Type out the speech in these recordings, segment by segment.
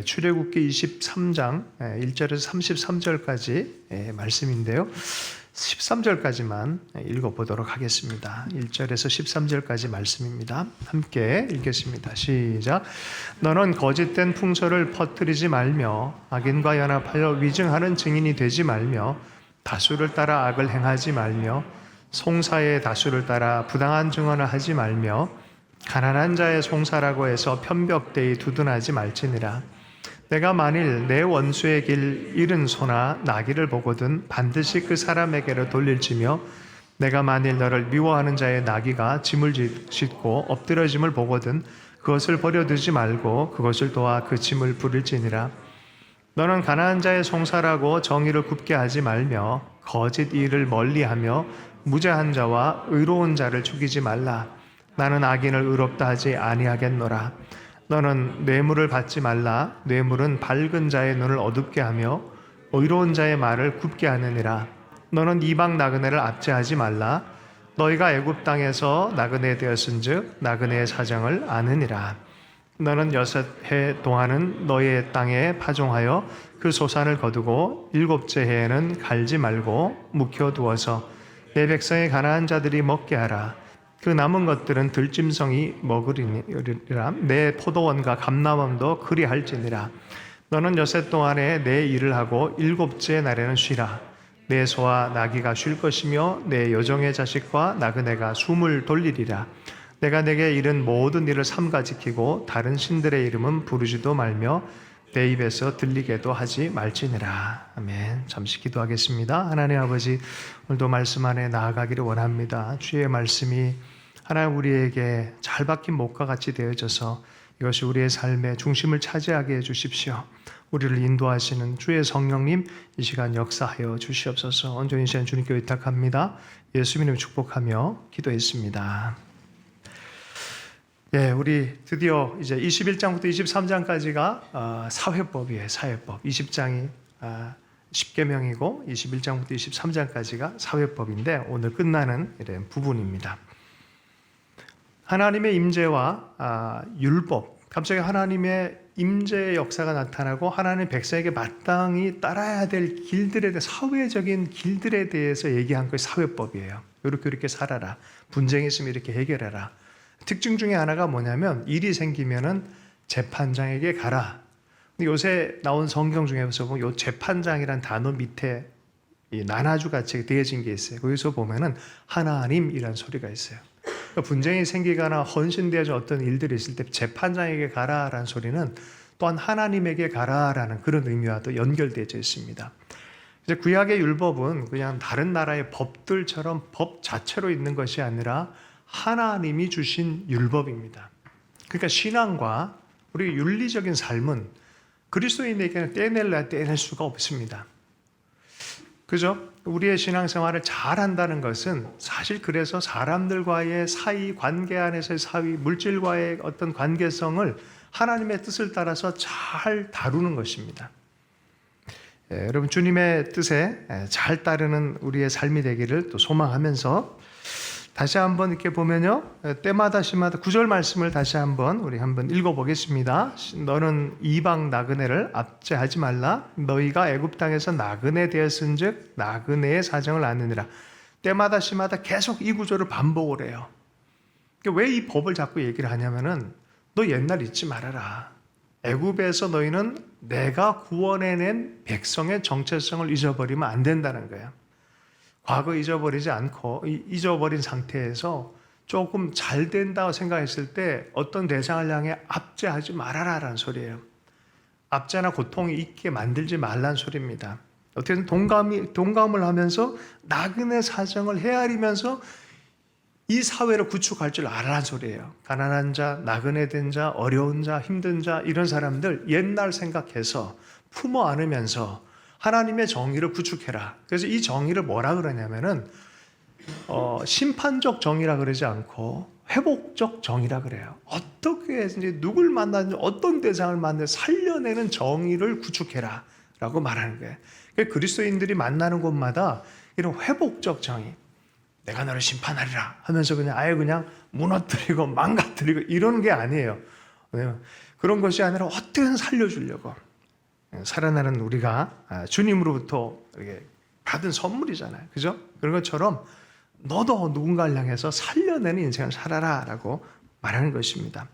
출애굽기 23장 1절에서 33절까지 말씀인데요. 13절까지만 읽어보도록 하겠습니다. 1절에서 13절까지 말씀입니다. 함께 읽겠습니다. 시작. 너는 거짓된 풍설을 퍼뜨리지 말며 악인과 연합하여 위증하는 증인이 되지 말며 다수를 따라 악을 행하지 말며 송사의 다수를 따라 부당한 증언을 하지 말며 가난한 자의 송사라고 해서 편벽되이 두둔하지 말지니라. 내가 만일 내 원수의 길 잃은 소나 나귀를 보거든 반드시 그 사람에게로 돌릴지며 내가 만일 너를 미워하는 자의 나귀가 짐을 싣고 엎드러짐을 보거든 그것을 버려두지 말고 그것을 도와 그 짐을 부릴지니라. 너는 가난한 자의 송사라고 정의를 굽게 하지 말며 거짓 일을 멀리하며 무죄한 자와 의로운 자를 죽이지 말라. 나는 악인을 의롭다 하지 아니하겠노라. 너는 뇌물을 받지 말라. 뇌물은 밝은 자의 눈을 어둡게 하며 의로운 자의 말을 굽게 하느니라. 너는 이방 나그네를 압제하지 말라. 너희가 애굽 땅에서 나그네 되었은즉 나그네의 사정을 아느니라. 너는 6해 동안은 너희의 땅에 파종하여 그 소산을 거두고 7째 해에는 갈지 말고 묵혀두어서 내 백성의 가난한 자들이 먹게 하라. 그 남은 것들은 들짐승이 먹으리라. 내 포도원과 감람원도 그리할지니라. 너는 6해 동안에 내 일을 하고 7째 날에는 쉬라. 내 소와 나귀가 쉴 것이며 내 여종의 자식과 나그네가 숨을 돌리리라. 내가 내게 이른 모든 일을 삼가 지키고 다른 신들의 이름은 부르지도 말며 내 입에서 들리게도 하지 말지니라. 아멘. 잠시 기도하겠습니다. 하나님 아버지, 오늘도 말씀 안에 나아가기를 원합니다. 주의 말씀이 하나님 우리에게 잘 박힌 목과 같이 되어져서 이것이 우리의 삶의 중심을 차지하게 해주십시오. 우리를 인도하시는 주의 성령님, 이 시간 역사하여 주시옵소서. 온전히 이 시간 주님께 의탁합니다. 예수님 이름으로 축복하며 기도했습니다. 우리 드디어 이제 21장부터 23장까지가 사회법이에요. 사회법. 20장이 10계명이고 21장부터 23장까지가 사회법인데 오늘 끝나는 이런 부분입니다. 하나님의 임재와 율법, 갑자기 하나님의 임재의 역사가 나타나고 하나님 백성에게 마땅히 따라야 될 길들에 대해 사회적인 길들에 대해서 얘기한 것이 사회법이에요. 이렇게 살아라. 분쟁이 있으면 이렇게 해결해라. 특징 중에 하나가 뭐냐면 일이 생기면은 재판장에게 가라. 요새 나온 성경 중에서 보면 이 재판장이란 단어 밑에 이 나나주 같이 되어진 게 있어요. 거기서 보면은 하나님이란 소리가 있어요. 그러니까 분쟁이 생기거나 헌신되어진 어떤 일들이 있을 때 재판장에게 가라라는 소리는 또한 하나님에게 가라라는 그런 의미와도 연결되어 있습니다. 이제 구약의 율법은 그냥 다른 나라의 법들처럼 법 자체로 있는 것이 아니라 하나님이 주신 율법입니다. 그러니까 신앙과 우리 윤리적인 삶은 그리스도인에게는 떼낼 수가 없습니다. 그죠? 우리의 신앙생활을 잘 한다는 것은 사실 그래서 사람들과의 사이 관계 안에서의 사위, 물질과의 어떤 관계성을 하나님의 뜻을 따라서 잘 다루는 것입니다. 여러분 주님의 뜻에 잘 따르는 우리의 삶이 되기를 또 소망하면서 다시 한번 이렇게 보면요. 때마다 시마다 9절 말씀을 다시 한번 우리 한번 읽어보겠습니다. 너는 이방 나그네를 압제하지 말라. 너희가 애굽 땅에서 나그네 되었은즉 나그네의 사정을 아느니라. 때마다 시마다 계속 이 구절을 반복을 해요. 왜 이 법을 자꾸 얘기를 하냐면은 너 옛날 잊지 말아라. 애굽에서 너희는 내가 구원해낸 백성의 정체성을 잊어버리면 안 된다는 거예요. 과거 잊어버리지 않고 잊어버린 상태에서 조금 잘 된다고 생각했을 때 어떤 대상을 향해 압제하지 말아라라는 소리예요. 압제나 고통이 있게 만들지 말라는 소리입니다. 어떻게든 동감을 하면서 나그네 사정을 헤아리면서 이 사회를 구축할 줄 알아라는 소리예요. 가난한 자, 나그네 된 자, 어려운 자, 힘든 자 이런 사람들 옛날 생각해서 품어 안으면서 하나님의 정의를 구축해라. 그래서 이 정의를 뭐라 그러냐면은 심판적 정의라 그러지 않고 회복적 정의라 그래요. 어떻게 이제 누굴 만나든지 어떤 대상을 만나 살려내는 정의를 구축해라 라고 말하는 거예요. 그러니까 그리스도인들이 만나는 곳마다 이런 회복적 정의, 내가 너를 심판하리라 하면서 그냥 아예 그냥 무너뜨리고 망가뜨리고 이러는 게 아니에요. 그런 것이 아니라 어떻게든 살려주려고 살아나는 우리가 주님으로부터 이렇게 받은 선물이잖아요. 그죠? 그런 것처럼 너도 누군가를 향해서 살려내는 인생을 살아라 라고 말하는 것입니다.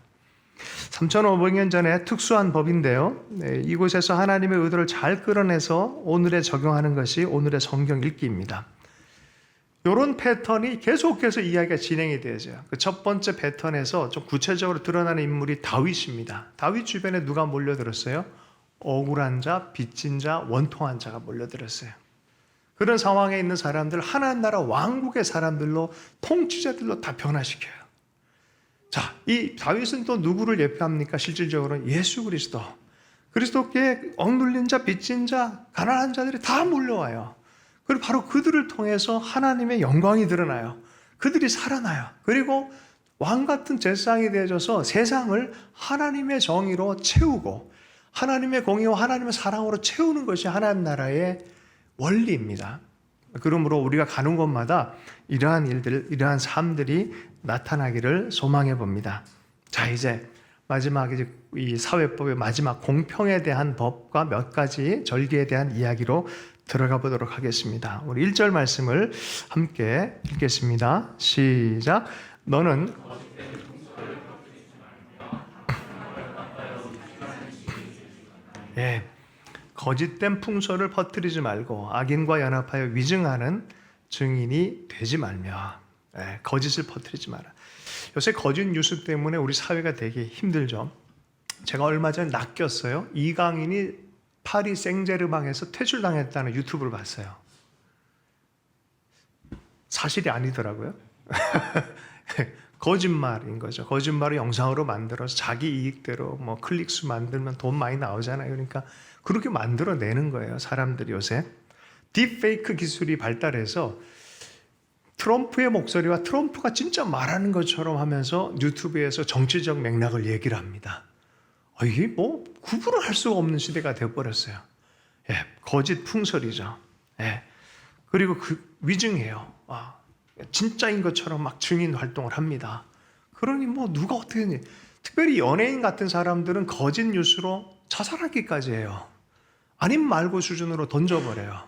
3,500년 전에 특수한 법인데요. 이곳에서 하나님의 의도를 잘 끌어내서 오늘에 적용하는 것이 오늘의 성경 읽기입니다. 이런 패턴이 계속해서 이야기가 진행이 되죠. 그 첫 번째 패턴에서 좀 구체적으로 드러나는 인물이 다윗입니다. 다윗 주변에 누가 몰려들었어요? 억울한 자, 빚진 자, 원통한 자가 몰려들었어요. 그런 상황에 있는 사람들, 하나님 나라 왕국의 사람들로, 통치자들로 다 변화시켜요. 자, 이 다윗은 또 누구를 예표합니까? 실질적으로는 예수 그리스도. 그리스도께 억눌린 자, 빚진 자, 가난한 자들이 다 몰려와요. 그리고 바로 그들을 통해서 하나님의 영광이 드러나요. 그들이 살아나요. 그리고 왕 같은 제사장이 되어져서 세상을 하나님의 정의로 채우고 하나님의 공의와 하나님의 사랑으로 채우는 것이 하나님 나라의 원리입니다. 그러므로 우리가 가는 곳마다 이러한 일들, 이러한 삶들이 나타나기를 소망해 봅니다. 자, 이제 마지막 이 사회법의 마지막 공평에 대한 법과 몇 가지 절기에 대한 이야기로 들어가 보도록 하겠습니다. 우리 1절 말씀을 함께 읽겠습니다. 시작. 너는 거짓된 풍소를 퍼뜨리지 말고 악인과 연합하여 위증하는 증인이 되지 말며. 거짓을 퍼뜨리지 마라. 요새 거짓 뉴스 때문에 우리 사회가 되게 힘들죠. 제가 얼마 전에 낚였어요. 이강인이 파리 생제르맹에서 퇴출당했다는 유튜브를 봤어요. 사실이 아니더라고요. 거짓말인 거죠. 거짓말을 영상으로 만들어서 자기 이익대로 뭐 클릭수 만들면 돈 많이 나오잖아요. 그러니까 그렇게 만들어내는 거예요. 사람들이 요새. 딥페이크 기술이 발달해서 트럼프의 목소리와 트럼프가 진짜 말하는 것처럼 하면서 유튜브에서 정치적 맥락을 얘기를 합니다. 이게 뭐 구분을 할 수가 없는 시대가 되어버렸어요. 거짓 풍설이죠. 그리고 위증해요. 진짜인 것처럼 막 증인 활동을 합니다. 그러니 뭐 누가 어떻게 했니? 특별히 연예인 같은 사람들은 거짓 뉴스로 자살하기까지 해요. 아님 말고 수준으로 던져버려요.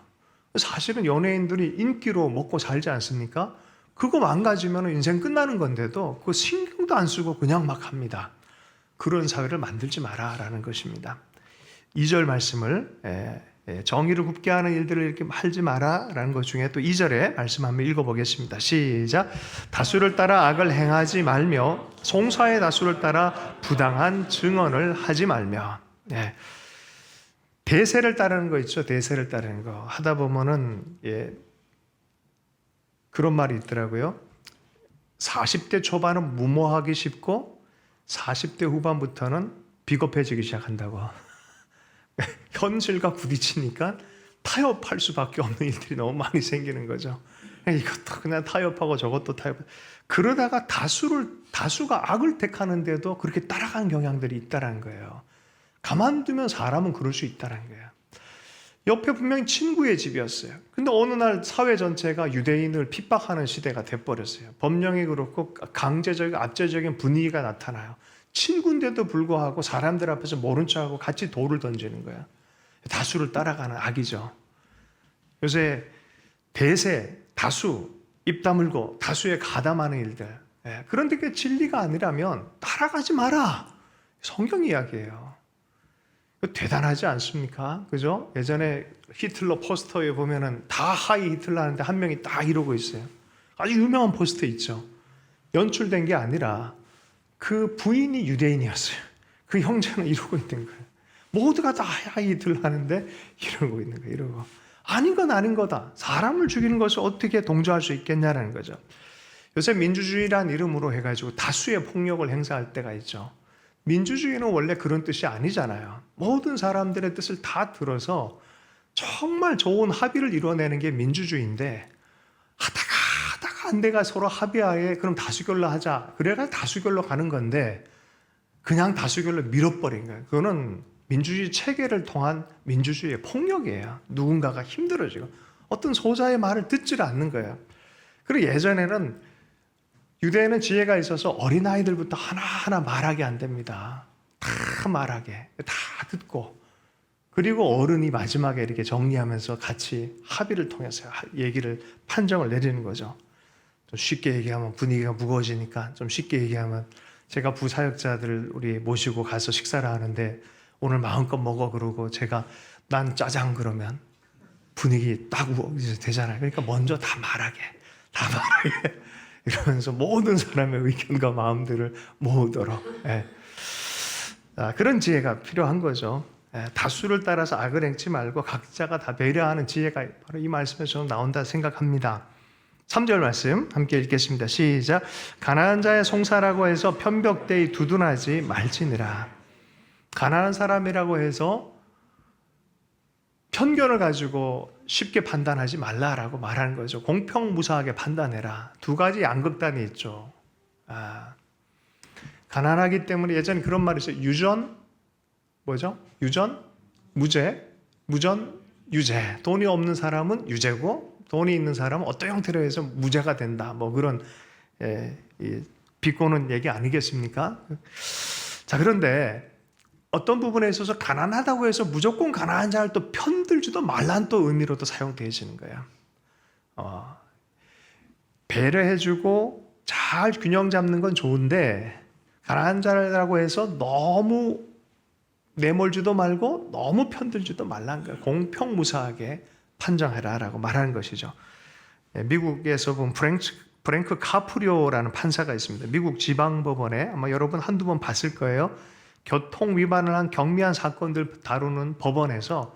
사실은 연예인들이 인기로 먹고 살지 않습니까? 그거 망가지면 인생 끝나는 건데도 그거 신경도 안 쓰고 그냥 막 합니다. 그런 사회를 만들지 마라라는 것입니다. 2절 말씀을 정의를 굽게 하는 일들을 이렇게 하지 마라라는 것 중에 또 2절에 말씀 한번 읽어보겠습니다. 시작. 다수를 따라 악을 행하지 말며 송사의 다수를 따라 부당한 증언을 하지 말며. 대세를 따르는 거 있죠. 대세를 따르는 거 하다 보면은 그런 말이 있더라고요. 40대 초반은 무모하기 쉽고 40대 후반부터는 비겁해지기 시작한다고. 현실과 부딪히니까 타협할 수밖에 없는 일들이 너무 많이 생기는 거죠. 이것도 그냥 타협하고 저것도 타협. 그러다가 다수가 악을 택하는데도 그렇게 따라가는 경향들이 있다는 거예요. 가만두면 사람은 그럴 수 있다는 거예요. 옆에 분명히 친구의 집이었어요. 근데 어느 날 사회 전체가 유대인을 핍박하는 시대가 돼버렸어요. 법령이 그렇고 강제적인 압제적인 분위기가 나타나요. 친구인데도 불구하고 사람들 앞에서 모른 척하고 같이 돌을 던지는 거야. 다수를 따라가는 악이죠. 요새 대세, 다수, 입 다물고 다수에 가담하는 일들. 그런데 그게 진리가 아니라면 따라가지 마라. 성경 이야기예요. 대단하지 않습니까? 그죠? 예전에 히틀러 포스터에 보면은 다 하이 히틀러 하는데 한 명이 딱 이러고 있어요. 아주 유명한 포스터 있죠. 연출된 게 아니라 그 부인이 유대인이었어요. 그 형제는 이러고 있는 거예요. 모두가 다 하이 히틀러 하는데 이러고 있는 거예요. 이러고. 아닌 건 아닌 거다. 사람을 죽이는 것을 어떻게 동조할 수 있겠냐는 거죠. 요새 민주주의란 이름으로 해가지고 다수의 폭력을 행사할 때가 있죠. 민주주의는 원래 그런 뜻이 아니잖아요. 모든 사람들의 뜻을 다 들어서 정말 좋은 합의를 이뤄내는 게 민주주의인데 하다가 안 돼가 서로 합의하에 그럼 다수결로 하자. 그래가 다수결로 가는 건데 그냥 다수결로 밀어버린 거예요. 그거는 민주주의 체계를 통한 민주주의의 폭력이에요. 누군가가 힘들어지고 어떤 소자의 말을 듣지를 않는 거예요. 그리고 예전에는 유대인은 지혜가 있어서 어린아이들부터 하나하나 말하게 안 됩니다. 다 말하게, 다 듣고, 그리고 어른이 마지막에 이렇게 정리하면서 같이 합의를 통해서 얘기를, 판정을 내리는 거죠. 좀 쉽게 얘기하면 분위기가 무거워지니까 좀 쉽게 얘기하면, 제가 부사역자들 우리 모시고 가서 식사를 하는데 오늘 마음껏 먹어 그러고 제가 난 짜장 그러면 분위기 딱 되잖아요. 그러니까 먼저 다 말하게 이러면서 모든 사람의 의견과 마음들을 모으도록, 예. 그런 지혜가 필요한 거죠. 예, 다수를 따라서 악을 행치 말고 각자가 다 배려하는 지혜가 바로 이 말씀에서 나온다 생각합니다. 3절 말씀 함께 읽겠습니다. 시작. 가난한 자의 송사라고 해서 편벽되이 두둔하지 말지니라. 가난한 사람이라고 해서 편견을 가지고 쉽게 판단하지 말라라고 말하는 거죠. 공평무사하게 판단해라. 두 가지 양극단이 있죠. 가난하기 때문에 예전에 그런 말이 있어요. 유전, 뭐죠? 유전, 무죄, 무전, 유죄. 돈이 없는 사람은 유죄고 돈이 있는 사람은 어떤 형태로 해서 무죄가 된다. 뭐 그런 비꼬는 얘기 아니겠습니까? 자, 그런데 어떤 부분에 있어서 가난하다고 해서 무조건 가난한 자를 또 편들지도 말란 또 의미로도 사용되어지는 거예요. 배려해주고 잘 균형 잡는 건 좋은데 가난한 자라고 해서 너무 내몰지도 말고 너무 편들지도 말란 거예요. 공평무사하게 판정해라라고 말하는 것이죠. 미국에서 본 프랭크 카프리오라는 판사가 있습니다. 미국 지방법원에 아마 여러분 한두 번 봤을 거예요. 교통 위반을 한 경미한 사건들 다루는 법원에서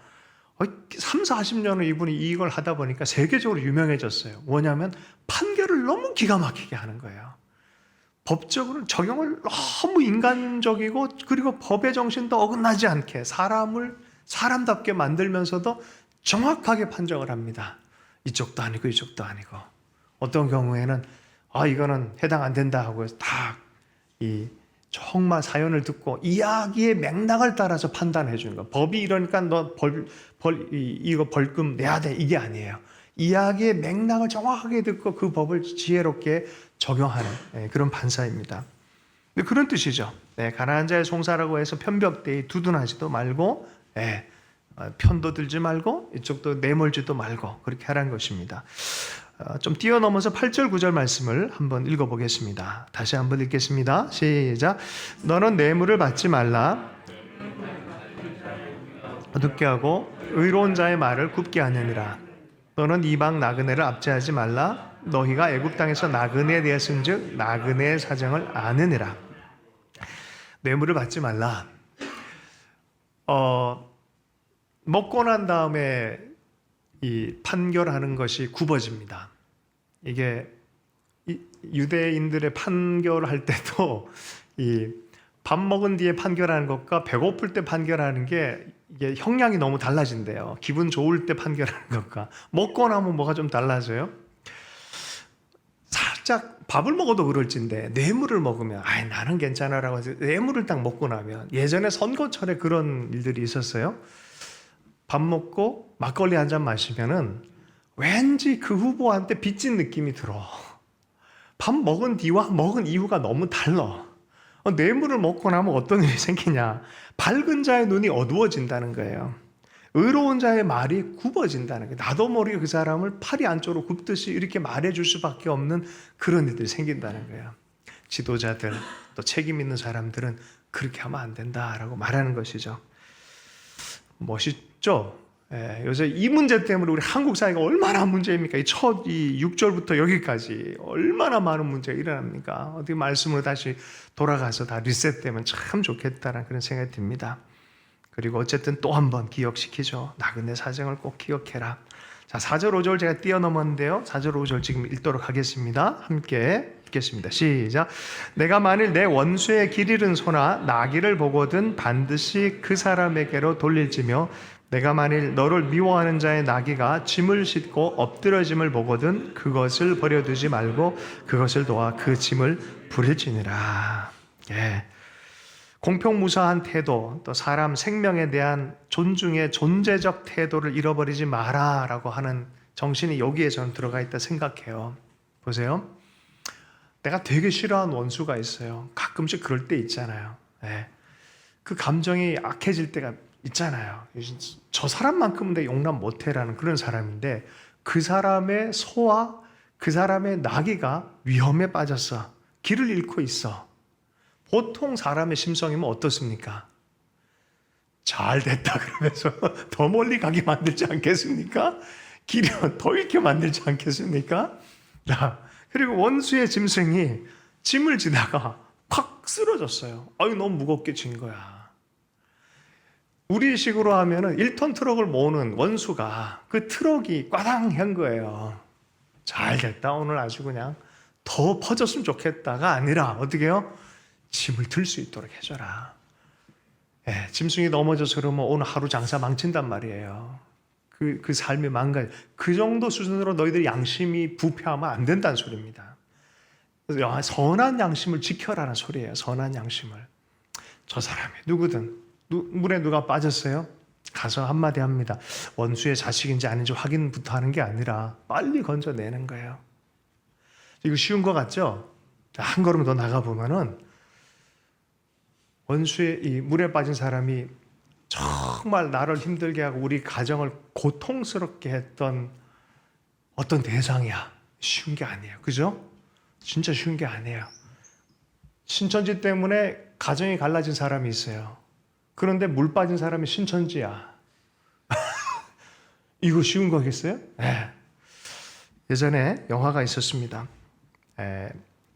30-40년을 이분이 이걸 하다 보니까 세계적으로 유명해졌어요. 뭐냐면 판결을 너무 기가 막히게 하는 거예요. 법적으로는 적용을 너무 인간적이고 그리고 법의 정신도 어긋나지 않게 사람을 사람답게 만들면서도 정확하게 판정을 합니다. 이쪽도 아니고 이쪽도 아니고 어떤 경우에는 이거는 해당 안 된다 하고 다 정말 사연을 듣고 이야기의 맥락을 따라서 판단해 주는 거. 법이 이러니까 너 이거 벌금 내야 돼 이게 아니에요. 이야기의 맥락을 정확하게 듣고 그 법을 지혜롭게 적용하는 그런 판사입니다. 그런 뜻이죠. 가난한 자의 송사라고 해서 편벽되이 두둔하지도 말고 편도 들지 말고 이쪽도 내몰지도 말고 그렇게 하라는 것입니다. 좀 뛰어넘어서 8절 9절 말씀을 한번 읽어보겠습니다. 다시 한번 읽겠습니다. 시작. 너는 뇌물을 받지 말라. 어둡게 하고 의로운 자의 말을 굽게 하느니라. 너는 이방 나그네를 압제하지 말라. 너희가 애굽 땅에서 나그네에 되었은즉 나그네의 사정을 아느니라. 뇌물을 받지 말라. 먹고 난 다음에 이 판결하는 것이 굽어집니다. 이게 유대인들의 판결할 때도 이 밥 먹은 뒤에 판결하는 것과 배고플 때 판결하는 게 이게 형량이 너무 달라진대요. 기분 좋을 때 판결하는 것과 먹고 나면 뭐가 좀 달라져요. 살짝 밥을 먹어도 그럴진데 뇌물을 먹으면 나는 괜찮아라고 해서 뇌물을 딱 먹고 나면 예전에 선거철에 그런 일들이 있었어요. 밥 먹고 막걸리 한 잔 마시면은 왠지 그 후보한테 빚진 느낌이 들어. 밥 먹은 뒤와 먹은 이후가 너무 달라. 뇌물을 먹고 나면 어떤 일이 생기냐. 밝은 자의 눈이 어두워진다는 거예요. 의로운 자의 말이 굽어진다는 거예요. 나도 모르게 그 사람을 팔이 안쪽으로 굽듯이 이렇게 말해줄 수밖에 없는 그런 일들이 생긴다는 거예요. 지도자들 또 책임 있는 사람들은 그렇게 하면 안 된다라고 말하는 것이죠. 멋있죠? 요새 이 문제 때문에 우리 한국 사회가 얼마나 문제입니까? 이 6절부터 여기까지 얼마나 많은 문제가 일어납니까? 어떻게 말씀으로 다시 돌아가서 다 리셋되면 참 좋겠다는 그런 생각이 듭니다. 그리고 어쨌든 또 한 번 기억시키죠. 나그네 사정을 꼭 기억해라. 자, 4절 5절 제가 뛰어넘었는데요. 4절 5절 지금 읽도록 하겠습니다. 함께 읽겠습니다. 시작. 내가 만일 내 원수의 길 잃은 소나 나귀를 보거든 반드시 그 사람에게로 돌릴지며 내가 만일 너를 미워하는 자의 나귀가 짐을 싣고 엎드러짐을 보거든 그것을 버려두지 말고 그것을 도와 그 짐을 부릴지니라. 공평무사한 태도, 또 사람 생명에 대한 존중의 존재적 태도를 잃어버리지 마라라고 하는 정신이 여기에 저는 들어가 있다 생각해요. 보세요. 내가 되게 싫어하는 원수가 있어요. 가끔씩 그럴 때 있잖아요. 그 감정이 악해질 때가 있잖아요. 저 사람만큼은 내 용납 못해라는 그런 사람인데 그 사람의 소와 그 사람의 나귀가 위험에 빠졌어. 길을 잃고 있어. 보통 사람의 심성이면 어떻습니까? 잘 됐다 그러면서 더 멀리 가게 만들지 않겠습니까? 길을 더 잃게 만들지 않겠습니까? 자, 그리고 원수의 짐승이 짐을 지다가 콱 쓰러졌어요. 아유, 너무 무겁게 진 거야. 우리식으로 하면은 1톤 트럭을 모으는 원수가 그 트럭이 꽈당 한 거예요. 잘 됐다. 오늘 아주 그냥 더 퍼졌으면 좋겠다가 아니라 어떻게 해요? 짐을 들 수 있도록 해줘라. 예, 짐승이 넘어져서 그러면 오늘 하루 장사 망친단 말이에요. 그 삶이 망가져. 그 정도 수준으로 너희들 양심이 부패하면 안 된다는 소리입니다. 그래서 선한 양심을 지켜라는 소리예요. 선한 양심을. 저 사람이 누구든 물에 누가 빠졌어요? 가서 한마디 합니다. 원수의 자식인지 아닌지 확인부터 하는 게 아니라 빨리 건져내는 거예요. 이거 쉬운 거 같죠? 한 걸음 더 나가보면은 원수의 이 물에 빠진 사람이 정말 나를 힘들게 하고 우리 가정을 고통스럽게 했던 어떤 대상이야. 쉬운 게 아니에요. 그죠? 진짜 쉬운 게 아니에요. 신천지 때문에 가정이 갈라진 사람이 있어요. 그런데 물 빠진 사람이 신천지야. 이거 쉬운 거겠어요? 네. 예전에 영화가 있었습니다.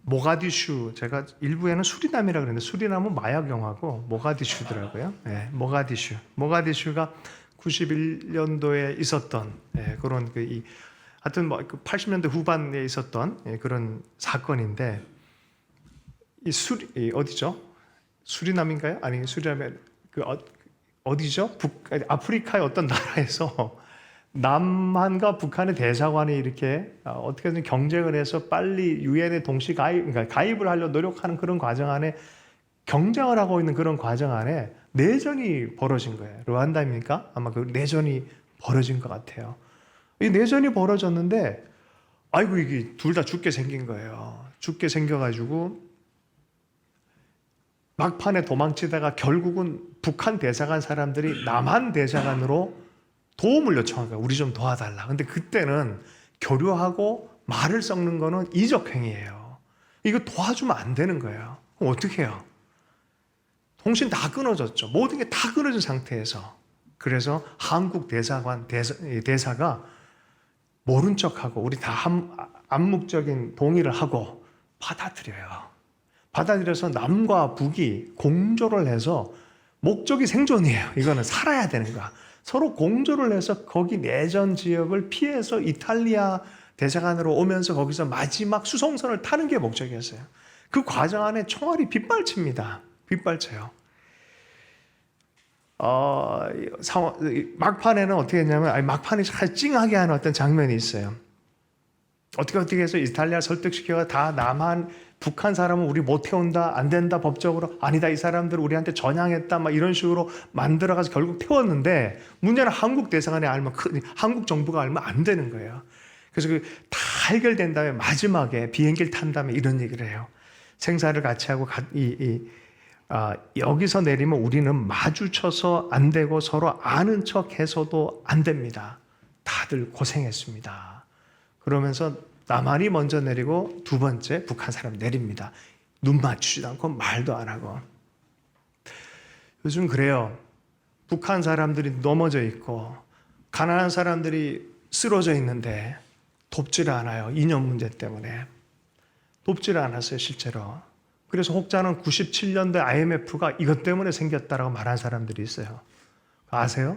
모가디슈, 제가 일부에는 수리남이라고 그랬는데 수리남은 마약 영화고 모가디슈더라고요. 네, 모가디슈. 모가디슈가 91년도에 있었던 그런 하여튼 80년대 후반에 있었던 그런 사건인데 어디죠? 수리남인가요? 아니 수리남에 어디죠? 아프리카의 어떤 나라에서 남한과 북한의 대사관이 이렇게 어떻게든 경쟁을 해서 빨리 유엔에 동시 가입을 하려 노력하는 그런 과정 안에 경쟁을 하고 있는 그런 과정 안에 내전이 벌어진 거예요. 르완다입니까? 아마 그 내전이 벌어진 것 같아요. 이 내전이 벌어졌는데 아이고 이게 둘 다 죽게 생긴 거예요. 죽게 생겨가지고 막판에 도망치다가 결국은 북한 대사관 사람들이 남한 대사관으로 도움을 요청한 거야. 우리 좀 도와달라. 근데 그때는 교류하고 말을 섞는 거는 이적행위예요. 이거 도와주면 안 되는 거예요. 그럼 어떻게 해요? 통신 다 끊어졌죠. 모든 게 다 끊어진 상태에서. 그래서 한국 대사가 모른 척하고 우리 다 암묵적인 동의를 하고 받아들여요. 받아들여서 남과 북이 공조를 해서 목적이 생존이에요. 이거는 살아야 되는 거야. 서로 공조를 해서 거기 내전 지역을 피해서 이탈리아 대사관으로 오면서 거기서 마지막 수송선을 타는 게 목적이었어요. 그 과정 안에 총알이 빗발칩니다. 빗발쳐요. 막판에는 어떻게 했냐면 막판이 잘 찡하게 하는 어떤 장면이 있어요. 어떻게 해서 이탈리아 설득시켜가 다 남한 북한 사람은 우리 못 태운다, 안 된다, 법적으로 아니다, 이 사람들 우리한테 전향했다, 막 이런 식으로 만들어가서 결국 태웠는데 문제는 한국 대사관에 알면 한국 정부가 알면 안 되는 거예요. 그래서 다 해결된 다음에 마지막에 비행기를 탄 다음에 이런 얘기를 해요. 생사를 같이 하고 여기서 내리면 우리는 마주쳐서 안 되고 서로 아는 척해서도 안 됩니다. 다들 고생했습니다. 그러면서 남한이 먼저 내리고 두 번째 북한 사람 내립니다. 눈 맞추지도 않고 말도 안 하고. 요즘 그래요. 북한 사람들이 넘어져 있고 가난한 사람들이 쓰러져 있는데 돕지를 않아요. 이념 문제 때문에. 돕지를 않았어요, 실제로. 그래서 혹자는 97년도 IMF가 이것 때문에 생겼다라고 말한 사람들이 있어요. 아세요?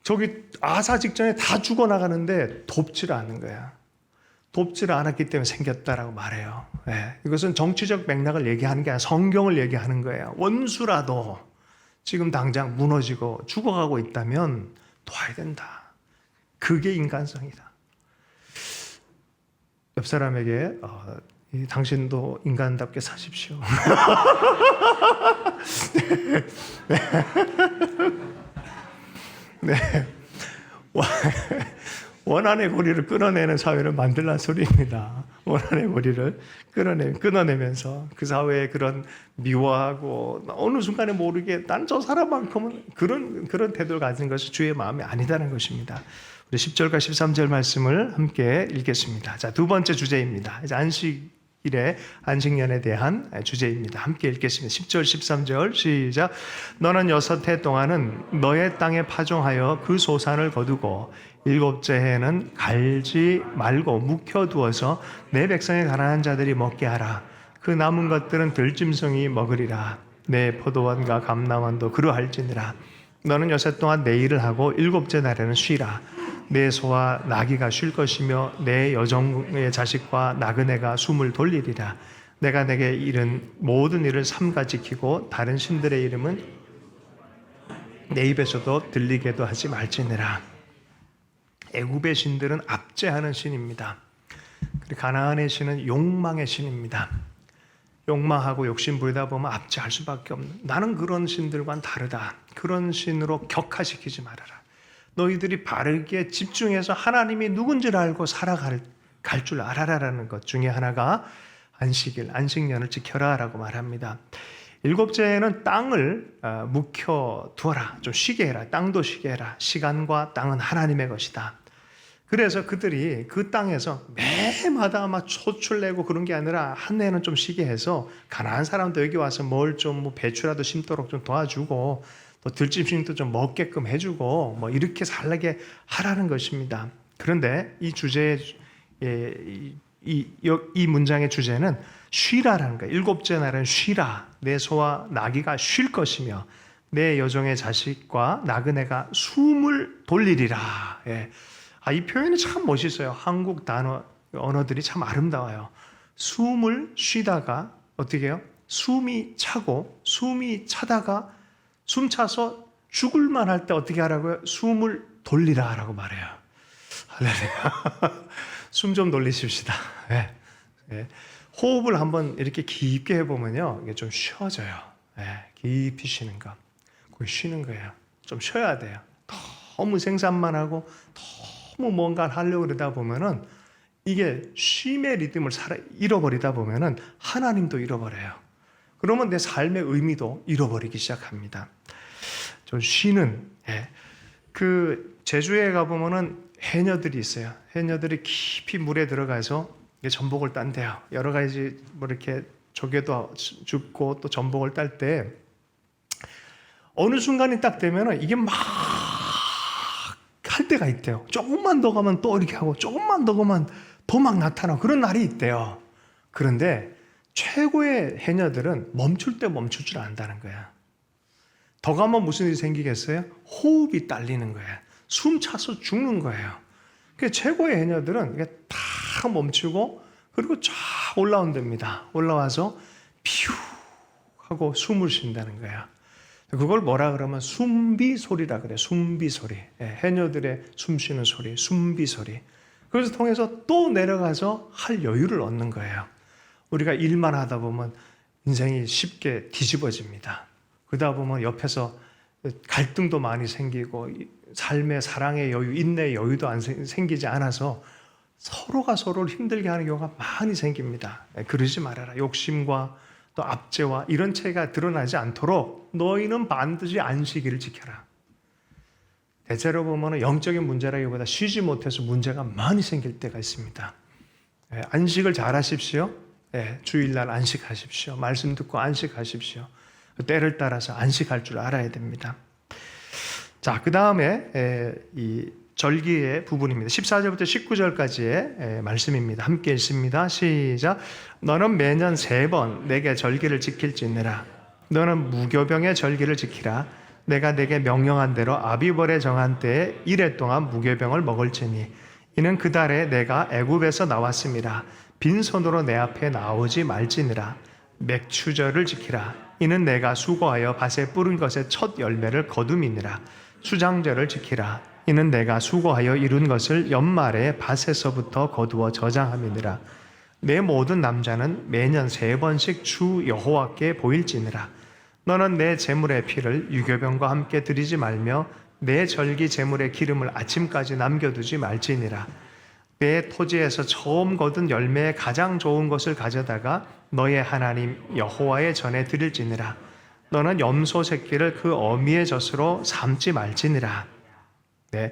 저기 아사 직전에 다 죽어나가는데 돕지를 않는 거야. 돕지를 않았기 때문에 생겼다라고 말해요. 네. 이것은 정치적 맥락을 얘기하는 게 아니라 성경을 얘기하는 거예요. 원수라도 지금 당장 무너지고 죽어가고 있다면 도와야 된다. 그게 인간성이다. 옆 사람에게 당신도 인간답게 사십시오. 네. 원한의 고리를 끊어내는 사회를 만들란 소리입니다. 원한의 고리를 끊어내면서 그 사회의 그런 미워하고 어느 순간에 모르게 나는 저 사람만큼은 그런 태도를 가진 것이 주의 마음이 아니다는 것입니다. 우리 10절과 13절 말씀을 함께 읽겠습니다. 자, 두 번째 주제입니다. 이제 안식일에 안식년에 대한 주제입니다. 함께 읽겠습니다. 10절 13절 시작. 너는 6해 동안은 너의 땅에 파종하여 그 소산을 거두고 7째 해에는 갈지 말고 묵혀두어서 내 백성의 가난한 자들이 먹게 하라. 그 남은 것들은 들짐승이 먹으리라. 내 포도원과 감람원도 그러할지니라. 너는 6해 동안 내 일을 하고 7째 날에는 쉬라. 내 소와 나귀가 쉴 것이며 내 여종의 자식과 나그네가 숨을 돌리리라. 내가 내게 이른 모든 일을 삼가 지키고 다른 신들의 이름은 내 입에서도 들리게도 하지 말지니라. 애굽의 신들은 압제하는 신입니다. 그리고 가나안의 신은 욕망의 신입니다. 욕망하고 욕심 부리다 보면 압제할 수밖에 없는, 나는 그런 신들과는 다르다. 그런 신으로 격화시키지 말아라. 너희들이 바르게 집중해서 하나님이 누군지를 알고 살아갈 줄 알아라라는 것 중에 하나가 안식년을 지켜라라고 말합니다. 7째에는 땅을 묵혀두어라. 좀 쉬게 해라. 땅도 쉬게 해라. 시간과 땅은 하나님의 것이다. 그래서 그들이 그 땅에서 매마다 아마 소출내고 그런 게 아니라 한 해는 좀 쉬게 해서 가난한 사람도 여기 와서 뭘 좀 배추라도 심도록 좀 도와주고 또 들짐승도 좀 먹게끔 해주고 뭐 이렇게 살게 하라는 것입니다. 그런데 이 주제의 이 문장의 주제는 쉬라라는 거예요. 7째 날은 쉬라. 내 소와 나귀가 쉴 것이며 내 여종의 자식과 나그네가 숨을 돌리리라. 예. 이 표현이 참 멋있어요. 한국 언어들이 참 아름다워요. 숨을 쉬다가 어떻게 해요? 숨이 차고 숨이 차다가 숨 차서 죽을만 할 때 어떻게 하라고요? 숨을 돌리라 라고 말해요. 할렐루야. 숨 좀 돌리십시다. 네. 네. 호흡을 한번 이렇게 깊게 해보면요. 이게 좀 쉬어져요. 네. 깊이 쉬는 거. 거기 쉬는 거예요. 좀 쉬어야 돼요. 너무 생산만 하고 너무 뭔가를 하려고 그러다 보면은 이게 쉼의 리듬을 잃어버리다 보면은 하나님도 잃어버려요. 그러면 내 삶의 의미도 잃어버리기 시작합니다. 좀 쉬는, 그 제주에 가보면은 해녀들이 있어요. 해녀들이 깊이 물에 들어가서 전복을 딴대요. 여러 가지 뭐 이렇게 조개도 죽고 또 전복을 딸 때 어느 순간이 딱 되면은 이게 막 할 때가 있대요. 조금만 더 가면 또 이렇게 하고 조금만 더 가면 더 막 나타나고 그런 날이 있대요. 그런데 최고의 해녀들은 멈출 때 멈출 줄 안다는 거야. 더 가면 무슨 일이 생기겠어요? 호흡이 딸리는 거야. 숨 차서 죽는 거예요. 그 최고의 해녀들은 이게 다 멈추고 그리고 쫙 올라온답니다. 올라와서 피우 하고 숨을 쉰다는 거야. 그걸 뭐라 그러면 숨비 소리라 그래. 숨비 소리. 해녀들의 숨 쉬는 소리, 숨비 소리. 그래서 통해서 또 내려가서 할 여유를 얻는 거예요. 우리가 일만 하다 보면 인생이 쉽게 뒤집어집니다. 그러다 보면 옆에서 갈등도 많이 생기고 삶의 사랑의 여유, 인내의 여유도 생기지 않아서 서로가 서로를 힘들게 하는 경우가 많이 생깁니다. 그러지 말아라. 욕심과 또 압제와 이런 체가 드러나지 않도록 너희는 반드시 안식일을 지켜라. 대체로 보면 영적인 문제라기보다 쉬지 못해서 문제가 많이 생길 때가 있습니다. 안식을 잘 하십시오. 주일날 안식하십시오. 말씀 듣고 안식하십시오. 때를 따라서 안식할 줄 알아야 됩니다. 자, 그 다음에 이 절기의 부분입니다. 14절부터 19절까지의 말씀입니다. 함께 읽습니다. 시작. 너는 매년 3번 내게 절기를 지킬지니라. 너는 무교병의 절기를 지키라. 내가 내게 명령한 대로 아비벌에 정한 때에 1해 동안 무교병을 먹을지니 이는 그 달에 내가 애굽에서 나왔음이라. 빈손으로 내 앞에 나오지 말지니라. 맥추절을 지키라. 이는 내가 수고하여 밭에 뿌린 것의 첫 열매를 거둠이니라. 수장절을 지키라. 이는 내가 수고하여 이룬 것을 연말에 밭에서부터 거두어 저장함이니라. 내 모든 남자는 매년 3번씩 주 여호와께 보일지니라. 너는 내 제물의 피를 유교병과 함께 드리지 말며 내 절기 제물의 기름을 아침까지 남겨두지 말지니라. 내 토지에서 처음 거둔 열매의 가장 좋은 것을 가져다가 너의 하나님 여호와의 전에 드릴지니라. 너는 염소 새끼를 그 어미의 젖으로 삼지 말지니라. 네,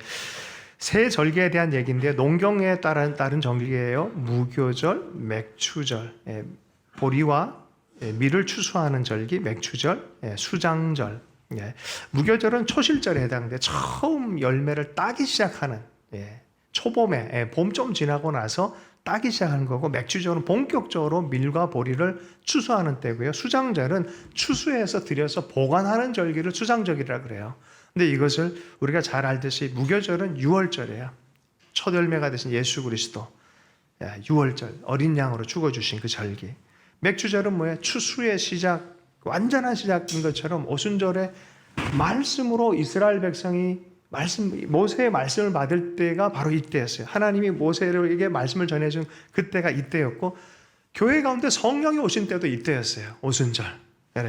새 절기에 대한 얘기인데 농경에 따른 절기예요. 무교절, 맥추절, 보리와 밀을 추수하는 절기, 맥추절, 수장절. 무교절은 초실절에 해당돼 처음 열매를 따기 시작하는 초봄에 봄 좀 지나고 나서 따기 시작하는 거고, 맥추절은 본격적으로 밀과 보리를 추수하는 때고요. 수장절은 추수해서 들여서 보관하는 절기를 수장절이라 그래요. 근데 이것을 우리가 잘 알듯이 무교절은 6월절이에요. 첫 열매가 되신 예수 그리스도 6월절 어린 양으로 죽어주신 그 절기. 맥추절은 뭐예요? 추수의 시작, 완전한 시작인 것처럼 오순절에 말씀으로 이스라엘 백성이 모세의 말씀을 받을 때가 바로 이때였어요. 하나님이 모세에게 말씀을 전해준 그때가 이때였고, 교회 가운데 성령이 오신 때도 이때였어요. 오순절.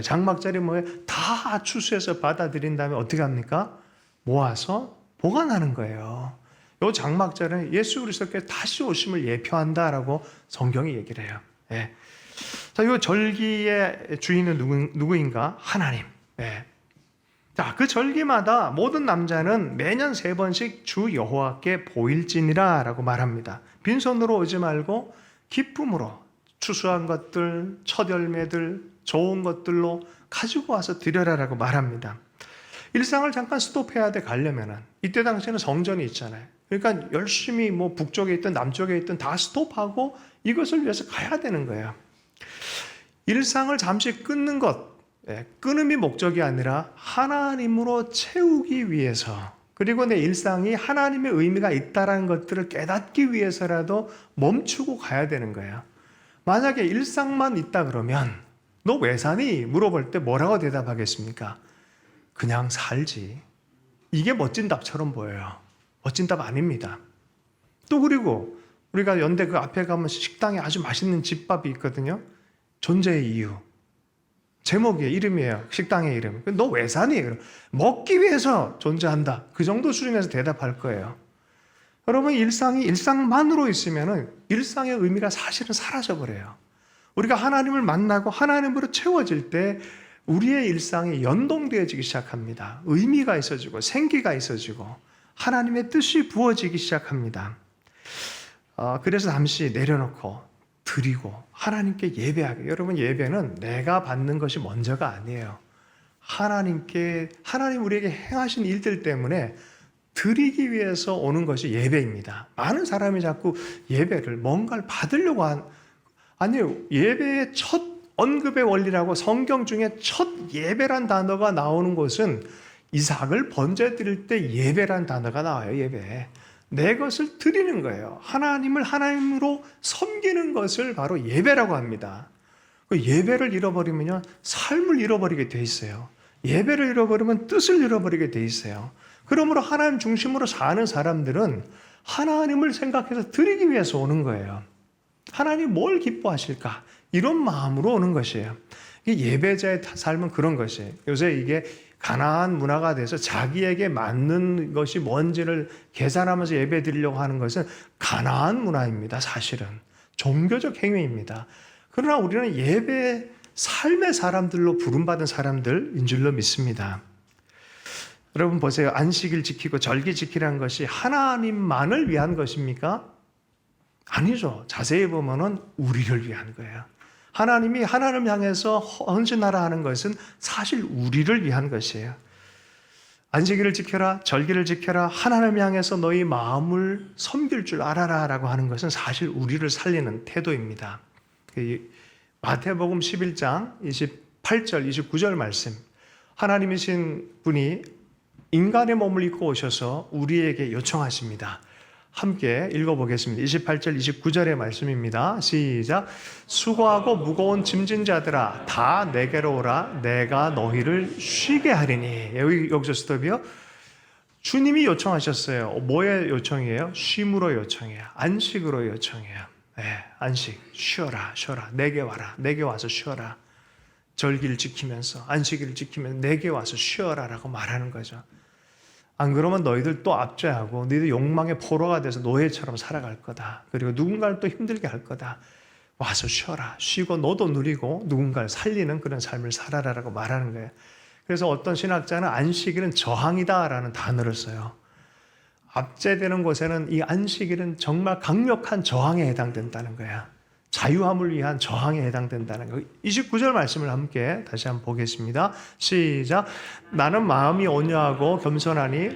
장막절이 뭐예요? 다 추수해서 받아들인 다음에 어떻게 합니까? 모아서 보관하는 거예요. 이 장막절은 예수 그리스도께서 다시 오심을 예표한다라고 성경이 얘기를 해요. 자, 이 절기의 주인은 누구인가? 하나님. 자, 그 절기마다 모든 남자는 매년 3번씩 주 여호와께 보일지니라 라고 말합니다. 빈손으로 오지 말고 기쁨으로 추수한 것들, 첫 열매들, 좋은 것들로 가지고 와서 드려라 라고 말합니다. 일상을 잠깐 스톱해야 돼 가려면은, 이때 당시에는 성전이 있잖아요. 그러니까 열심히 뭐 북쪽에 있든 남쪽에 있든 다 스톱하고 이것을 위해서 가야 되는 거예요. 일상을 잠시 끊는 것, 끊음이 목적이 아니라 하나님으로 채우기 위해서, 그리고 내 일상이 하나님의 의미가 있다는 것들을 깨닫기 위해서라도 멈추고 가야 되는 거예요. 만약에 일상만 있다 그러면 너 왜 사니? 물어볼 때 뭐라고 대답하겠습니까? 그냥 살지. 이게 멋진 답처럼 보여요. 멋진 답 아닙니다. 또 그리고 우리가 연대 그 앞에 가면 식당에 아주 맛있는 집밥이 있거든요. 존재의 이유. 제목이에요. 이름이에요. 식당의 이름. 너 왜 사니? 먹기 위해서 존재한다. 그 정도 수준에서 대답할 거예요. 여러분, 일상이 일상만으로 있으면은 일상의 의미가 사실은 사라져버려요. 우리가 하나님을 만나고 하나님으로 채워질 때 우리의 일상이 연동되어지기 시작합니다. 의미가 있어지고 생기가 있어지고 하나님의 뜻이 부어지기 시작합니다. 그래서 잠시 내려놓고 드리고 하나님께 예배하게. 여러분, 예배는 내가 받는 것이 먼저가 아니에요. 하나님 우리에게 행하신 일들 때문에 드리기 위해서 오는 것이 예배입니다. 많은 사람이 자꾸 예배를 뭔가를 받으려고 아니에요. 예배의 첫 언급의 원리라고 성경 중에 첫 예배란 단어가 나오는 것은 이삭을 번제 드릴 때 예배란 단어가 나와요. 예배. 내 것을 드리는 거예요. 하나님을 하나님으로 섬기는 것을 바로 예배라고 합니다. 그 예배를 잃어버리면요, 삶을 잃어버리게 돼 있어요. 예배를 잃어버리면 뜻을 잃어버리게 돼 있어요. 그러므로 하나님 중심으로 사는 사람들은 하나님을 생각해서 드리기 위해서 오는 거예요. 하나님 뭘 기뻐하실까? 이런 마음으로 오는 것이에요. 예배자의 삶은 그런 것이에요. 요새 이게 가나안 문화가 돼서 자기에게 맞는 것이 뭔지를 계산하면서 예배 드리려고 하는 것은 가나안 문화입니다. 사실은 종교적 행위입니다. 그러나 우리는 예배 삶의 사람들로 부름받은 사람들인 줄로 믿습니다. 여러분 보세요. 안식일 지키고 절기 지키라는 것이 하나님만을 위한 것입니까? 아니죠. 자세히 보면은 우리를 위한 거예요. 하나님이 하나님을 향해서 헌신하라 하는 것은 사실 우리를 위한 것이에요. 안식일을 지켜라, 절기를 지켜라, 하나님을 향해서 너희 마음을 섬길 줄 알아라 라고 하는 것은 사실 우리를 살리는 태도입니다. 마태복음 11장 28절, 29절 말씀. 하나님이신 분이 인간의 몸을 입고 오셔서 우리에게 요청하십니다. 함께 읽어보겠습니다. 28절, 29절의 말씀입니다. 시작. 수고하고 무거운 짐진 자들아 다 내게로 오라. 내가 너희를 쉬게 하리니. 여기서 스톱이요. 주님이 요청하셨어요. 뭐의 요청이에요? 쉼으로 요청해요. 안식으로 요청해요. 안식, 쉬어라, 쉬어라. 내게 와라. 내게 와서 쉬어라. 절기를 지키면서 안식일을 지키면서 내게 와서 쉬어라라고 말하는 거죠. 안 그러면 너희들 또 압제하고 너희들 욕망의 포로가 돼서 노예처럼 살아갈 거다. 그리고 누군가를 또 힘들게 할 거다. 와서 쉬어라. 쉬고 너도 누리고 누군가를 살리는 그런 삶을 살아라라고 말하는 거예요. 그래서 어떤 신학자는 안식일은 저항이다라는 단어를 써요. 압제되는 곳에는 이 안식일은 정말 강력한 저항에 해당된다는 거야. 자유함을 위한 저항에 해당된다는 거. 29절 말씀을 함께 다시 한번 보겠습니다. 시작. 나는 마음이 온유하고 겸손하니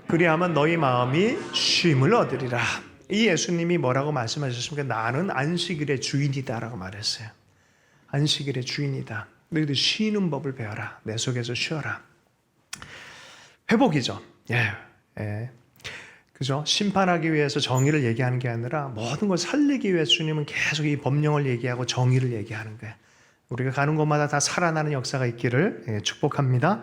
그리하면 너희 마음이 쉼을 얻으리라. 이 예수님이 뭐라고 말씀하셨습니까? 나는 안식일의 주인이다라고 말했어요. 안식일의 주인이다. 너희들 쉬는 법을 배워라. 내 속에서 쉬어라. 회복이죠. 예. 그죠? 심판하기 위해서 정의를 얘기하는 게 아니라 모든 걸 살리기 위해서 주님은 계속 이 법령을 얘기하고 정의를 얘기하는 거예요. 우리가 가는 곳마다 다 살아나는 역사가 있기를 축복합니다.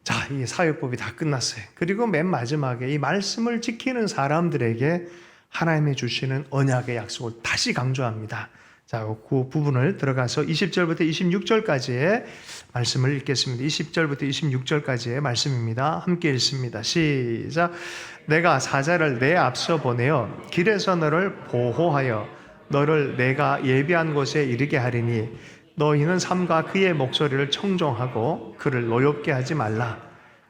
자, 이 사회법이 다 끝났어요. 그리고 맨 마지막에 이 말씀을 지키는 사람들에게 하나님이 주시는 언약의 약속을 다시 강조합니다. 자, 그 부분을 들어가서 20절부터 26절까지의 말씀을 읽겠습니다. 20절부터 26절까지의 말씀입니다. 함께 읽습니다. 시작. 내가 사자를 내 앞서 보내어 길에서 너를 보호하여 너를 내가 예비한 곳에 이르게 하리니 너희는 삼가 그의 목소리를 청종하고 그를 노엽게 하지 말라.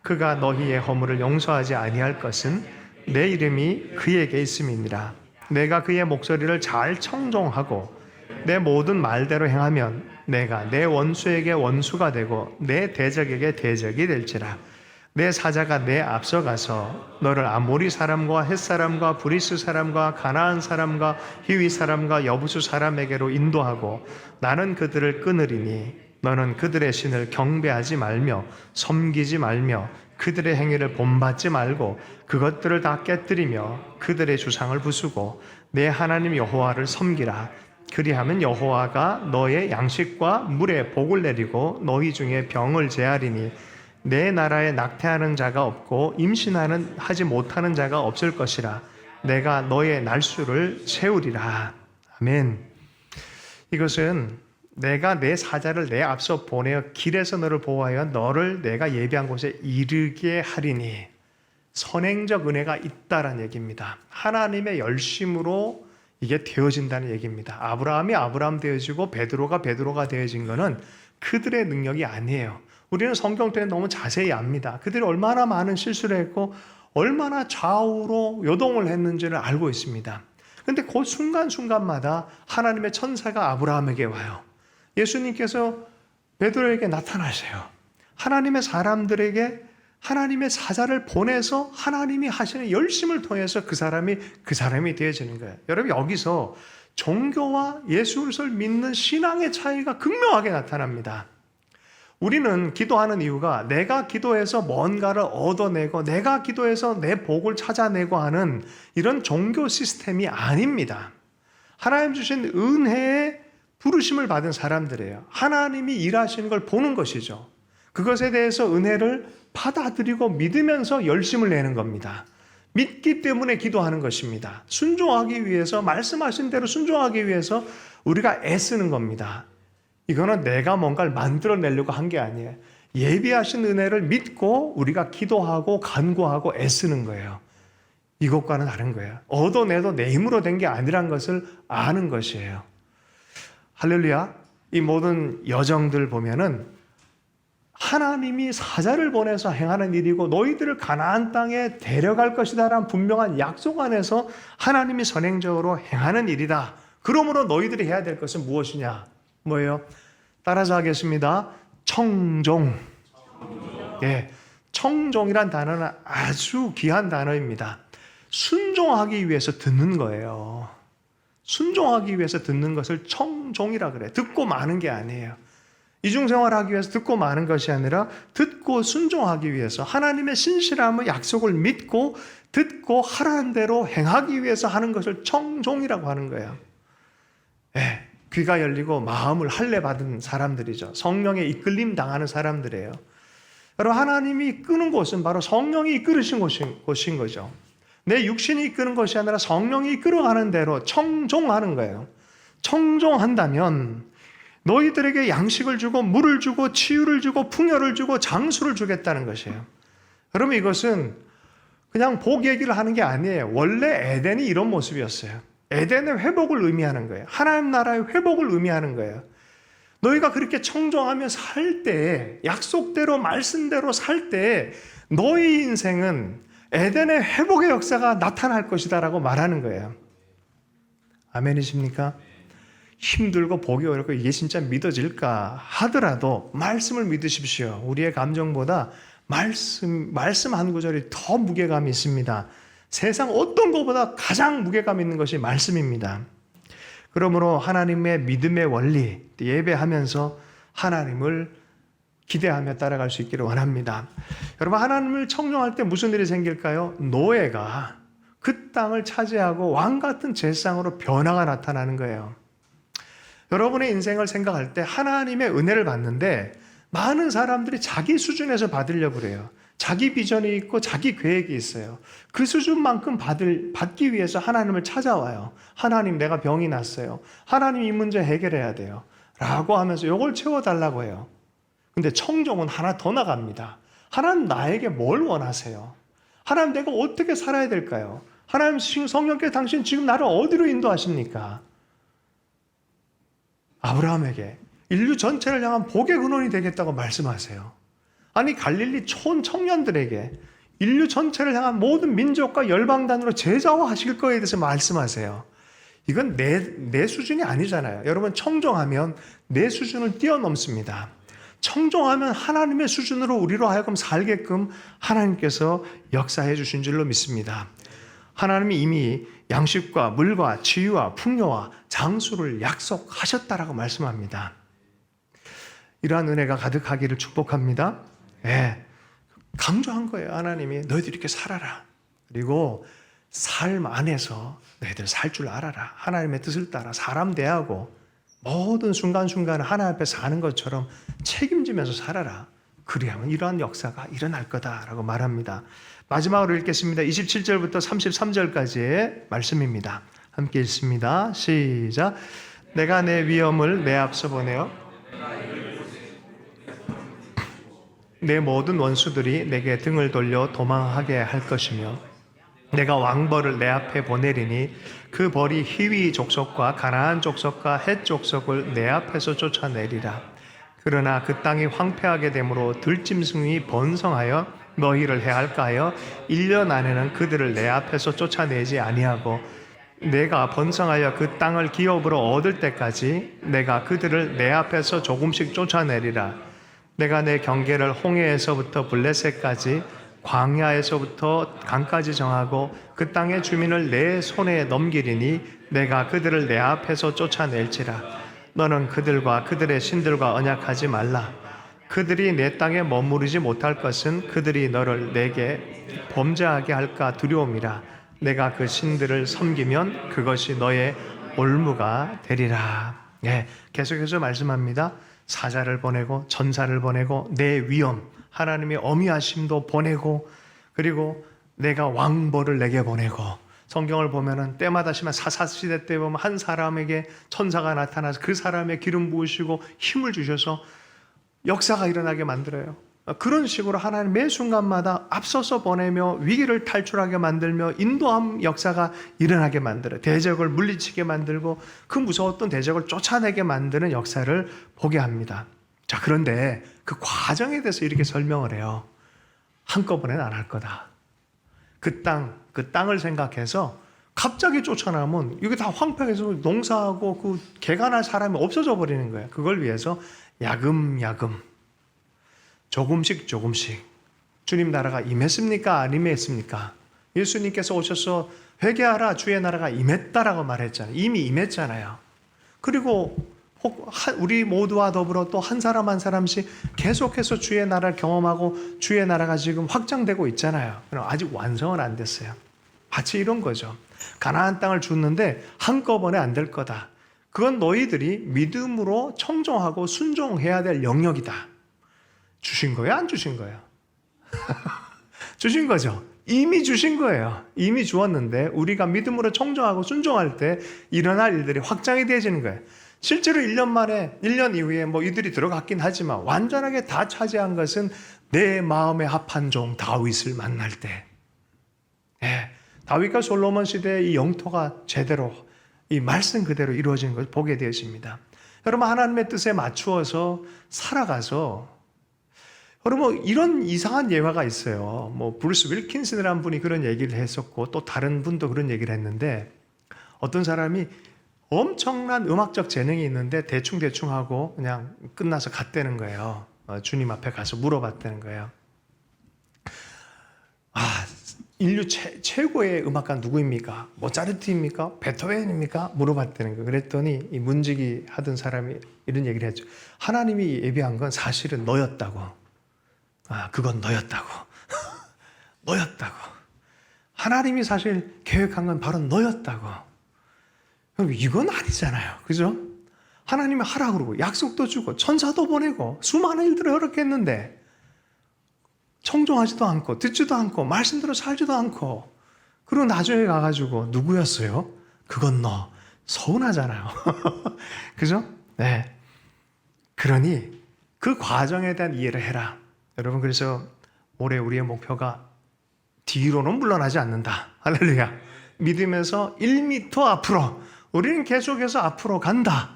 그가 너희의 허물을 용서하지 아니할 것은 내 이름이 그에게 있음이니라. 내가 그의 목소리를 잘 청종하고 내 모든 말대로 행하면 내가 내 원수에게 원수가 되고 내 대적에게 대적이 될지라. 내 사자가 내 앞서 가서 너를 아모리 사람과 헷 사람과 브리스 사람과 가나안 사람과 히위 사람과 여부수 사람에게로 인도하고 나는 그들을 끊으리니 너는 그들의 신을 경배하지 말며 섬기지 말며 그들의 행위를 본받지 말고 그것들을 다 깨뜨리며 그들의 주상을 부수고 내 하나님 여호와를 섬기라. 그리하면 여호와가 너의 양식과 물에 복을 내리고 너희 중에 병을 제하리니 내 나라에 낙태하는 자가 없고 임신하는 하지 못하는 자가 없을 것이라. 내가 너의 날수를 세우리라. 아멘. 이것은 내가 내 사자를 내 앞서 보내어 길에서 너를 보호하여 너를 내가 예비한 곳에 이르게 하리니 선행적 은혜가 있다라는 얘기입니다. 하나님의 열심으로 이게 되어진다는 얘기입니다. 아브라함이 아브라함 되어지고 베드로가 베드로가 되어진 것은 그들의 능력이 아니에요. 우리는 성경 때문에 너무 자세히 압니다. 그들이 얼마나 많은 실수를 했고 얼마나 좌우로 요동을 했는지를 알고 있습니다. 그런데 그 순간순간마다 하나님의 천사가 아브라함에게 와요. 예수님께서 베드로에게 나타나세요. 하나님의 사람들에게 하나님의 사자를 보내서 하나님이 하시는 열심을 통해서 그 사람이 되어지는 거예요. 여러분, 여기서 종교와 예수 그리스도를 믿는 신앙의 차이가 극명하게 나타납니다. 우리는 기도하는 이유가 내가 기도해서 뭔가를 얻어내고 내가 기도해서 내 복을 찾아내고 하는 이런 종교 시스템이 아닙니다. 하나님 주신 은혜의 부르심을 받은 사람들이에요. 하나님이 일하시는 걸 보는 것이죠. 그것에 대해서 은혜를 받아들이고 믿으면서 열심을 내는 겁니다. 믿기 때문에 기도하는 것입니다. 순종하기 위해서, 말씀하신 대로 순종하기 위해서 우리가 애쓰는 겁니다. 이거는 내가 뭔가를 만들어내려고 한 게 아니에요. 예비하신 은혜를 믿고 우리가 기도하고 간구하고 애쓰는 거예요. 이것과는 다른 거예요. 얻어내도 내 힘으로 된 게 아니란 것을 아는 것이에요. 할렐루야. 이 모든 여정들 보면은 하나님이 사자를 보내서 행하는 일이고 너희들을 가나안 땅에 데려갈 것이다라는 분명한 약속 안에서 하나님이 선행적으로 행하는 일이다. 그러므로 너희들이 해야 될 것은 무엇이냐? 뭐예요? 따라서 하겠습니다. 청종. 예, 청종이란 단어는 아주 귀한 단어입니다. 순종하기 위해서 듣는 거예요. 순종하기 위해서 듣는 것을 청종이라 그래요. 듣고 마는 게 아니에요. 이중생활하기 위해서 듣고 마는 것이 아니라 듣고 순종하기 위해서 하나님의 신실함의 약속을 믿고 듣고 하라는 대로 행하기 위해서 하는 것을 청종이라고 하는 거예요. 예, 귀가 열리고 마음을 할례 받은 사람들이죠. 성령에 이끌림 당하는 사람들이에요. 여러분, 하나님이 이끄는 곳은 바로 성령이 이끌으신 곳인 거죠. 내 육신이 이끄는 것이 아니라 성령이 이끌어가는 대로 청종하는 거예요. 청종한다면 너희들에게 양식을 주고 물을 주고 치유를 주고 풍요를 주고 장수를 주겠다는 것이에요. 그러면 이것은 그냥 복 얘기를 하는 게 아니에요. 원래 에덴이 이런 모습이었어요. 에덴의 회복을 의미하는 거예요. 하나님 나라의 회복을 의미하는 거예요. 너희가 그렇게 청정하며 살 때, 약속대로 말씀대로 살 때 너희 인생은 에덴의 회복의 역사가 나타날 것이다 라고 말하는 거예요. 아멘이십니까? 힘들고 보기 어렵고 이게 진짜 믿어질까 하더라도 말씀을 믿으십시오. 우리의 감정보다 말씀 한 구절이 더 무게감이 있습니다. 세상 어떤 것보다 가장 무게감 있는 것이 말씀입니다. 그러므로 하나님의 믿음의 원리 예배하면서 하나님을 기대하며 따라갈 수 있기를 원합니다. 여러분, 하나님을 청정할 때 무슨 일이 생길까요? 노예가 그 땅을 차지하고 왕 같은 제상으로 변화가 나타나는 거예요. 여러분의 인생을 생각할 때 하나님의 은혜를 받는데 많은 사람들이 자기 수준에서 받으려고 그래요. 자기 비전이 있고 자기 계획이 있어요. 그 수준만큼 받기 위해서 하나님을 찾아와요. 하나님, 내가 병이 났어요. 하나님, 이 문제 해결해야 돼요. 라고 하면서 이걸 채워달라고 해요. 근데 청정은 하나 더 나갑니다. 하나님, 나에게 뭘 원하세요? 하나님, 내가 어떻게 살아야 될까요? 하나님, 성령께 당신 지금 나를 어디로 인도하십니까? 아브라함에게 인류 전체를 향한 복의 근원이 되겠다고 말씀하세요. 아니, 갈릴리 촌 청년들에게 인류 전체를 향한 모든 민족과 열방단으로 제자화하실 거에 대해서 말씀하세요. 이건 내 수준이 아니잖아요. 여러분, 청정하면 내 수준을 뛰어넘습니다. 청정하면 하나님의 수준으로 우리로 하여금 살게끔 하나님께서 역사해 주신 줄로 믿습니다. 하나님이 이미 양식과 물과 치유와 풍요와 장수를 약속하셨다라고 말씀합니다. 이러한 은혜가 가득하기를 축복합니다. 네, 강조한 거예요. 하나님이 너희들 이렇게 살아라. 그리고 삶 안에서 너희들 살 줄 알아라. 하나님의 뜻을 따라 사람 대하고 모든 순간순간 하나님 앞에 사는 것처럼 책임지면서 살아라. 그리하면 이러한 역사가 일어날 거다라고 말합니다. 마지막으로 읽겠습니다. 27절부터 33절까지의 말씀입니다. 함께 읽습니다. 시작. 내가 내 위엄을 내 앞서 보내어 내 모든 원수들이 내게 등을 돌려 도망하게 할 것이며 내가 왕벌을 내 앞에 보내리니 그 벌이 히위 족속과 가나안 족속과 헷 족속을 내 앞에서 쫓아내리라. 그러나 그 땅이 황폐하게 되므로 들짐승이 번성하여 너희를 해할까 하여 1년 안에는 그들을 내 앞에서 쫓아내지 아니하고 내가 번성하여 그 땅을 기업으로 얻을 때까지 내가 그들을 내 앞에서 조금씩 쫓아내리라. 내가 내 경계를 홍해에서부터 블레셋까지 광야에서부터 강까지 정하고 그 땅의 주민을 내 손에 넘기리니 내가 그들을 내 앞에서 쫓아낼지라. 너는 그들과 그들의 신들과 언약하지 말라. 그들이 내 땅에 머무르지 못할 것은 그들이 너를 내게 범죄하게 할까 두려움이라. 내가 그 신들을 섬기면 그것이 너의 올무가 되리라. 네, 계속해서 말씀합니다. 사자를 보내고 전사를 보내고 내 위엄, 하나님의 어미하심도 보내고 그리고 내가 왕벌을 내게 보내고 성경을 보면은 때마다 심한 사사시대 때 보면 한 사람에게 천사가 나타나서 그 사람의 기름 부으시고 힘을 주셔서 역사가 일어나게 만들어요. 그런 식으로 하나님 매 순간마다 앞서서 보내며 위기를 탈출하게 만들며 인도함 역사가 일어나게 만들어요. 대적을 물리치게 만들고 그 무서웠던 대적을 쫓아내게 만드는 역사를 보게 합니다. 자, 그런데 그 과정에 대해서 이렇게 설명을 해요. 한꺼번에는 안 할 거다. 그 땅을 생각해서 갑자기 쫓아나면 이게 다 황폐해서 농사하고 그 개간할 사람이 없어져 버리는 거예요. 그걸 위해서 야금야금 조금씩 주님 나라가 임했습니까? 안 임했습니까? 예수님께서 오셔서 회개하라 주의 나라가 임했다라고 말했잖아요. 이미 임했잖아요. 그리고 우리 모두와 더불어 또 한 사람 한 사람씩 계속해서 주의 나라를 경험하고 주의 나라가 지금 확장되고 있잖아요. 그럼 아직 완성은 안 됐어요. 마치 이런 거죠. 가나안 땅을 줬는데 한꺼번에 안 될 거다. 그건 너희들이 믿음으로 청정하고 순종해야 될 영역이다. 주신 거예요? 안 주신 거예요? 주신 거죠. 이미 주신 거예요. 이미 주었는데 우리가 믿음으로 청정하고 순종할 때 일어날 일들이 확장이 되어지는 거예요. 실제로 1년 만에, 1년 이후에 뭐 이들이 들어갔긴 하지만 완전하게 다 차지한 것은 내 마음에 합한 종 다윗을 만날 때. 예, 다윗과 솔로몬 시대의 이 영토가 제대로 이 말씀 그대로 이루어진 것을 보게 되어집니다. 여러분, 하나님의 뜻에 맞추어서 살아가서, 여러분, 이런 이상한 예화가 있어요. 뭐 브루스 윌킨슨이라는 분이 그런 얘기를 했었고 또 다른 분도 그런 얘기를 했는데, 어떤 사람이 엄청난 음악적 재능이 있는데 대충 하고 그냥 끝나서 갔다는 거예요. 주님 앞에 가서 물어봤다는 거예요. 인류 최고의 음악가 누구입니까? 모차르트입니까? 베토벤입니까? 물어봤다는 거예요. 그랬더니 이 문지기 하던 사람이 이런 얘기를 했죠. 하나님이 예비한 건 사실은 너였다고. 그건 너였다고. 너였다고. 하나님이 사실 계획한 건 바로 너였다고. 이건 아니잖아요. 그죠? 하나님이 하라고 그러고 약속도 주고 천사도 보내고 수많은 일들을 허락했는데 청종하지도 않고 듣지도 않고 말씀대로 살지도 않고, 그리고 나중에 가가지고 누구였어요? 그건 너. 서운하잖아요. 그죠? 네. 그러니 그 과정에 대한 이해를 해라. 여러분, 그래서 올해 우리의 목표가 뒤로는 물러나지 않는다. 할렐루야. 믿으면서 1m 앞으로, 우리는 계속해서 앞으로 간다.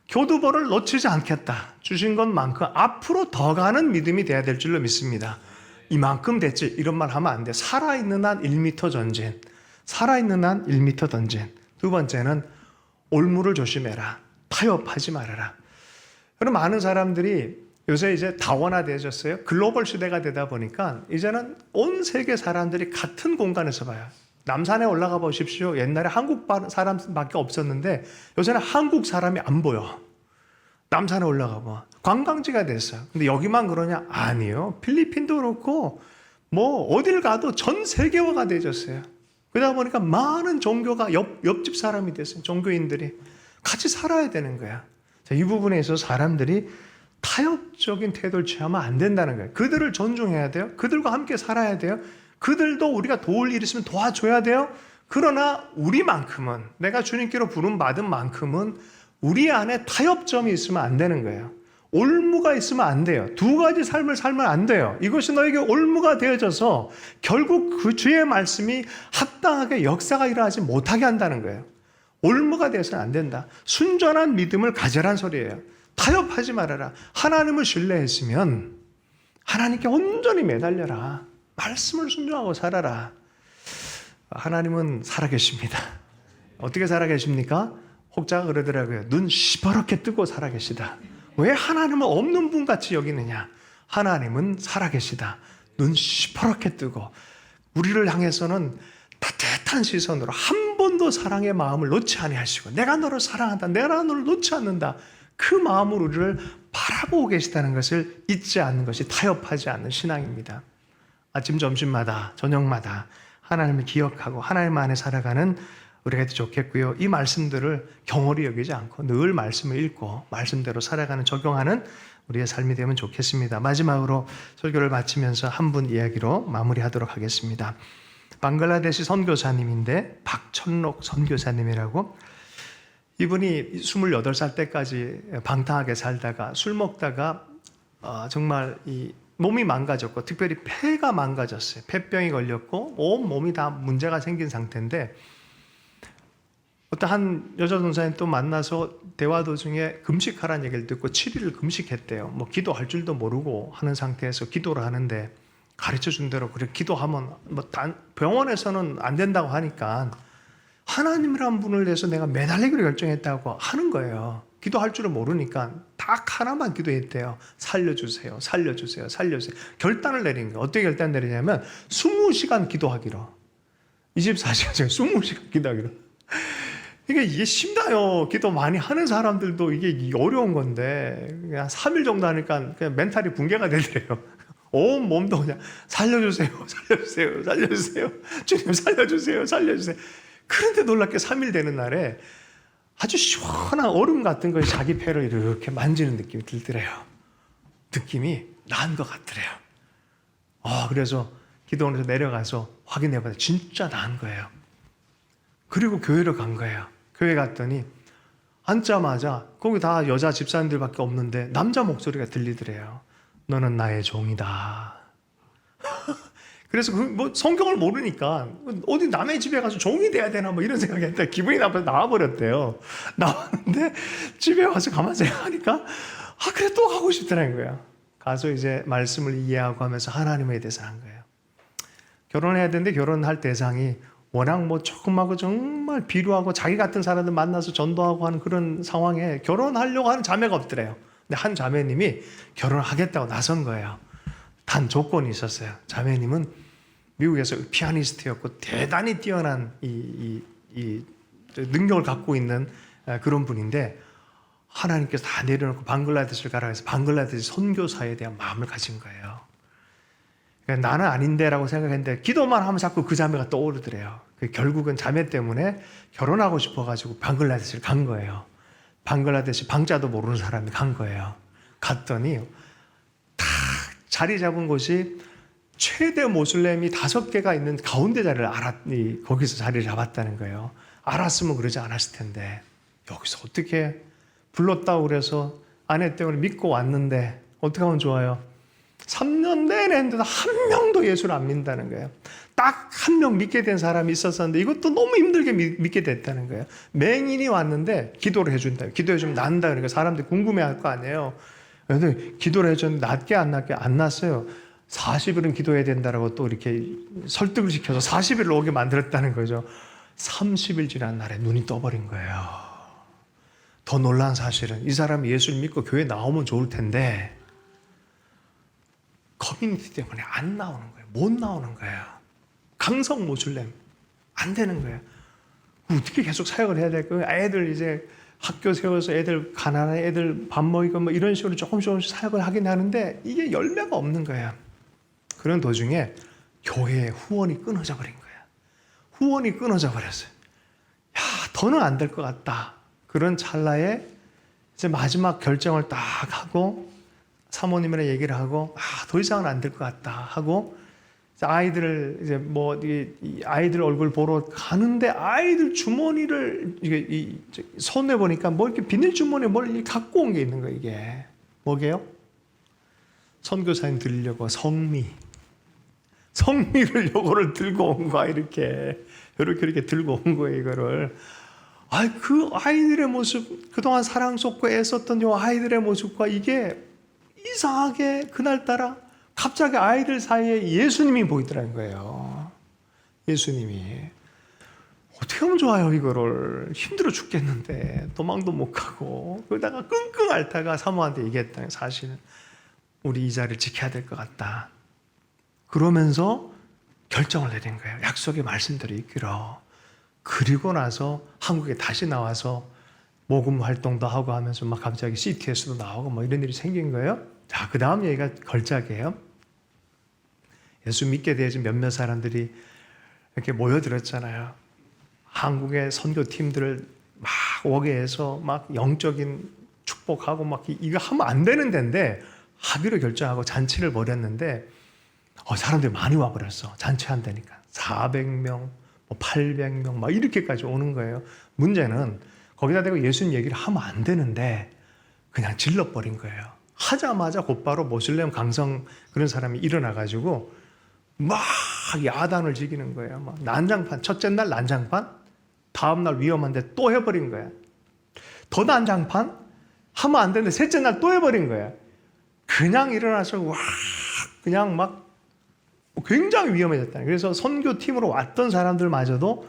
교두보를 놓치지 않겠다. 주신 것만큼 앞으로 더 가는 믿음이 돼야 될 줄로 믿습니다. 이만큼 됐지, 이런 말 하면 안 돼. 살아있는 한 1m 전진. 살아있는 한 1m 전진. 두 번째는 올무를 조심해라. 타협하지 말아라. 그럼 많은 사람들이 요새 이제 다원화되어졌어요. 글로벌 시대가 되다 보니까 이제는 온 세계 사람들이 같은 공간에서 봐요. 남산에 올라가 보십시오. 옛날에 한국 사람밖에 없었는데 요새는 한국 사람이 안 보여. 남산에 올라가 봐. 관광지가 됐어요. 근데 여기만 그러냐? 아니요. 필리핀도 그렇고 뭐 어딜 가도 전 세계화가 되어졌어요. 그러다 보니까 많은 종교가 옆집 사람이 됐어요. 종교인들이 같이 살아야 되는 거야. 자, 이 부분에 있어서 사람들이 타협적인 태도를 취하면 안 된다는 거예요. 그들을 존중해야 돼요. 그들과 함께 살아야 돼요. 그들도 우리가 도울 일 있으면 도와줘야 돼요. 그러나 우리만큼은, 내가 주님께로 부름받은 만큼은 우리 안에 타협점이 있으면 안 되는 거예요. 올무가 있으면 안 돼요. 두 가지 삶을 살면 안 돼요. 이것이 너에게 올무가 되어져서 결국 그 주의 말씀이 합당하게 역사가 일어나지 못하게 한다는 거예요. 올무가 되어서는 안 된다. 순전한 믿음을 가져란 소리예요. 타협하지 말아라. 하나님을 신뢰했으면 하나님께 온전히 매달려라. 말씀을 순종하고 살아라. 하나님은 살아계십니다. 어떻게 살아계십니까? 혹자가 그러더라고요. 눈 시퍼렇게 뜨고 살아계시다. 왜 하나님은 없는 분 같이 여기느냐? 하나님은 살아계시다. 눈 시퍼렇게 뜨고 우리를 향해서는 따뜻한 시선으로 한 번도 사랑의 마음을 놓지 아니하시고, 내가 너를 사랑한다, 내가 너를 놓지 않는다, 그 마음으로 우리를 바라보고 계시다는 것을 잊지 않는 것이 타협하지 않는 신앙입니다. 아침 점심마다 저녁마다 하나님을 기억하고 하나님 안에 살아가는 우리가 좋겠고요. 이 말씀들을 경홀히 여기지 않고 늘 말씀을 읽고 말씀대로 살아가는, 적용하는 우리의 삶이 되면 좋겠습니다. 마지막으로 설교를 마치면서 한 분 이야기로 마무리하도록 하겠습니다. 방글라데시 선교사님인데 박천록 선교사님이라고, 이분이 28살 때까지 방탕하게 살다가 술 먹다가 정말 이 몸이 망가졌고, 특별히 폐가 망가졌어요. 폐병이 걸렸고 온 몸이 다 문제가 생긴 상태인데, 어떤 한 여자 전사님 또 만나서 대화 도중에 금식하라는 얘기를 듣고 7일을 금식했대요. 뭐 기도할 줄도 모르고 하는 상태에서 기도를 하는데, 가르쳐 준 대로 그래 기도하면 뭐 병원에서는 안 된다고 하니까 하나님이란 분을 위해서 내가 매달리기로 결정했다고 하는 거예요. 기도할 줄을 모르니까 딱 하나만 기도했대요. 살려주세요, 살려주세요, 살려주세요. 결단을 내린 거예요. 어떻게 결단 내리냐면 20시간 기도하기로. 24시간 중에 20시간 기도하기로. 이게 쉽나요? 기도 많이 하는 사람들도 이게 어려운 건데, 그냥 3일 정도 하니까 그냥 멘탈이 붕괴가 되더래요. 온 몸도 그냥 살려주세요, 살려주세요, 살려주세요, 주님 살려주세요, 살려주세요. 그런데 놀랍게 3일 되는 날에 아주 시원한 얼음 같은 것이 자기 폐를 이렇게 만지는 느낌이 들더래요. 느낌이 나은 것 같더래요. 그래서 기도원에서 내려가서 확인해봤더니 진짜 나은 거예요. 그리고 교회로 간 거예요. 교회 갔더니 앉자마자 거기 다 여자 집사님들밖에 없는데 남자 목소리가 들리더래요. 너는 나의 종이다. 그래서 뭐 성경을 모르니까 어디 남의 집에 가서 종이 돼야 되나 뭐 이런 생각이 했다. 기분이 나빠서 나와버렸대요. 나왔는데 집에 와서 가만히 생각하니까 그래 또 가고 싶더라는 거야. 가서 이제 말씀을 이해하고 하면서 하나님에 대해서 한 거예요. 결혼해야 되는데 결혼할 대상이 워낙 뭐 조금하고 정말 비루하고 자기 같은 사람들 만나서 전도하고 하는 그런 상황에 결혼하려고 하는 자매가 없더래요. 근데 한 자매님이 결혼하겠다고 나선 거예요. 단 조건이 있었어요. 자매님은 미국에서 피아니스트였고 대단히 뛰어난 이 능력을 갖고 있는 그런 분인데 하나님께서 다 내려놓고 방글라데시를 가라 해서 방글라데시 선교사에 대한 마음을 가진 거예요. 그러니까 나는 아닌데라고 생각했는데 기도만 하면 자꾸 그 자매가 떠오르더래요. 결국은 자매 때문에 결혼하고 싶어가지고 방글라데시를 간 거예요. 방글라데시 방자도 모르는 사람이 간 거예요. 갔더니 다 자리 잡은 곳이 최대 모슬렘이 5개가 있는 가운데 자리를 거기서 자리를 잡았다는 거예요. 알았으면 그러지 않았을 텐데 여기서 어떻게 불렀다고 그래서 아내 때문에 믿고 왔는데 어떻게 하면 좋아요? 3년 내내 했는데도 한 명도 예수를 안 믿는다는 거예요. 딱 한 명 믿게 된 사람이 있었었는데 이것도 너무 힘들게 믿게 됐다는 거예요. 맹인이 왔는데 기도를 해준다. 기도해주면 난다. 그러니까 사람들이 궁금해할 거 아니에요. 그런데 기도를 해줬는데 낫게 안 낫게 안 났어요. 40일은 기도해야 된다라고 또 이렇게 설득을 시켜서 40일을 오게 만들었다는 거죠. 30일 지난 날에 눈이 떠버린 거예요. 더 놀라운 사실은 이 사람이 예수를 믿고 교회 나오면 좋을 텐데 커뮤니티 때문에 안 나오는 거예요. 못 나오는 거예요. 강성 모슬렘 안 되는 거예요. 어떻게 계속 사역을 해야 될까요? 애들 이제 학교 세워서 애들 가난한 애들 밥 먹이고 뭐 이런 식으로 조금씩 사역을 하긴 하는데 이게 열매가 없는 거예요. 그런 도중에 교회의 후원이 끊어져 버린 거예요. 후원이 끊어져 버렸어요. 야, 더는 안 될 것 같다. 그런 찰나에 이제 마지막 결정을 딱 하고 사모님이랑 얘기를 하고 더 이상은 안 될 것 같다 하고 아이들을 이제 뭐 이 아이들 얼굴 보러 가는데 아이들 주머니를 이게 손에 보니까 뭐 이렇게 비닐 주머니에 뭘 갖고 온 게 있는 거예요. 이게 뭐게요? 선교사님 드리려고 성미를 요거를 들고 온 거야. 이렇게 들고 온 거예요. 이거를. 그 아이들의 모습, 그동안 사랑 쏟고 애썼던 요 아이들의 모습과 이게 이상하게 그날따라 갑자기 아이들 사이에 예수님이 보이더라는 거예요. 예수님이. 어떻게 하면 좋아요, 이거를. 힘들어 죽겠는데 도망도 못 가고 그러다가 끙끙 앓다가 사모한테 얘기했다. 사실은 우리 이 자리를 지켜야 될 것 같다. 그러면서 결정을 내린 거예요. 약속의 말씀대로 있기로. 그리고 나서 한국에 다시 나와서 모금 활동도 하고 하면서 막 갑자기 CTS도 나오고 뭐 이런 일이 생긴 거예요. 자, 그 다음 얘기가 걸작이에요. 예수 믿게 되어진 몇몇 사람들이 이렇게 모여들었잖아요. 한국의 선교팀들을 막 오게 해서 막 영적인 축복하고 막 이거 하면 안 되는 데인데 하기로 결정하고 잔치를 벌였는데 사람들이 많이 와버렸어. 잔치한다니까. 400명, 800명 막 이렇게까지 오는 거예요. 문제는 거기다 대고 예수님 얘기를 하면 안 되는데 그냥 질러버린 거예요. 하자마자 곧바로 모슬렘 강성 그런 사람이 일어나가지고 막 야단을 지기는 거예요. 막 난장판, 첫째 날 난장판, 다음 날 위험한데 또 해버린 거예요. 더 난장판, 하면 안 되는데 셋째 날 또 해버린 거예요. 그냥 일어나서 와 그냥 막 굉장히 위험해졌다. 그래서 선교팀으로 왔던 사람들마저도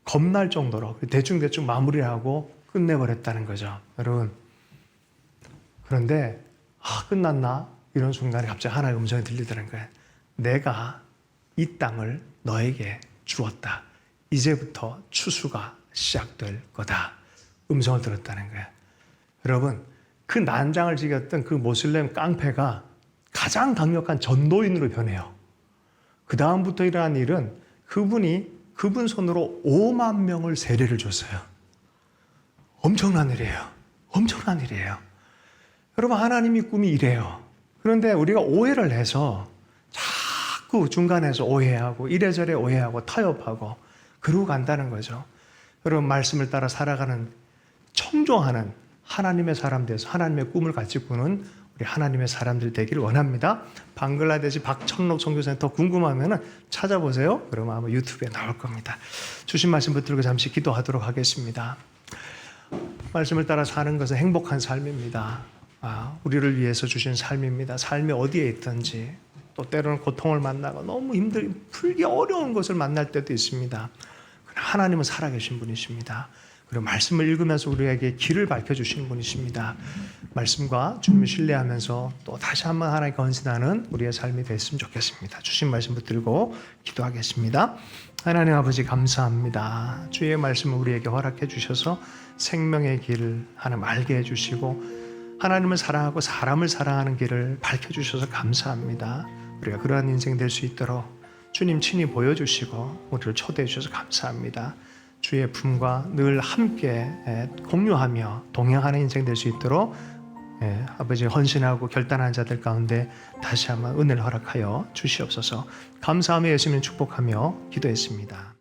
겁날 정도로 대충 마무리하고 끝내버렸다는 거죠. 여러분. 그런데 끝났나? 이런 순간에 갑자기 하나의 음성이 들리더라는 거예요. 내가 이 땅을 너에게 주었다. 이제부터 추수가 시작될 거다. 음성을 들었다는 거예요. 여러분, 그 난장을 지겼던 그 모슬렘 깡패가 가장 강력한 전도인으로 변해요. 그 다음부터 일어난 일은 그분 손으로 5만 명을 세례를 줬어요. 엄청난 일이에요. 엄청난 일이에요. 여러분, 하나님의 꿈이 이래요. 그런데 우리가 오해를 해서 자꾸 중간에서 오해하고 이래저래 오해하고 타협하고 그러고 간다는 거죠. 여러분, 말씀을 따라 살아가는 청조하는 하나님의 사람 돼서 하나님의 꿈을 같이 꾸는 우리 하나님의 사람들 되기를 원합니다. 방글라데시 박천록 선교사님 궁금하면 찾아보세요. 그러면 아마 유튜브에 나올 겁니다. 주신 말씀 붙들고 잠시 기도하도록 하겠습니다. 말씀을 따라 사는 것은 행복한 삶입니다. 우리를 위해서 주신 삶입니다. 삶이 어디에 있든지 또 때로는 고통을 만나고 너무 풀기 어려운 것을 만날 때도 있습니다. 그러나 하나님은 살아계신 분이십니다. 그리고 말씀을 읽으면서 우리에게 길을 밝혀주시는 분이십니다. 말씀과 주님을 신뢰하면서 또 다시 한번 하나님께 헌신하는 우리의 삶이 됐으면 좋겠습니다. 주신 말씀 붙들고 기도하겠습니다. 하나님 아버지 감사합니다. 주의 말씀을 우리에게 허락해 주셔서 생명의 길을 하나님 알게 해주시고 하나님을 사랑하고 사람을 사랑하는 길을 밝혀주셔서 감사합니다. 우리가 그러한 인생 될 수 있도록 주님 친히 보여주시고 우리를 초대해 주셔서 감사합니다. 주의 품과 늘 함께 공유하며 동행하는 인생 될 수 있도록 아버지 헌신하고 결단한 자들 가운데 다시 한번 은혜를 허락하여 주시옵소서. 감사하며 예수님 축복하며 기도했습니다.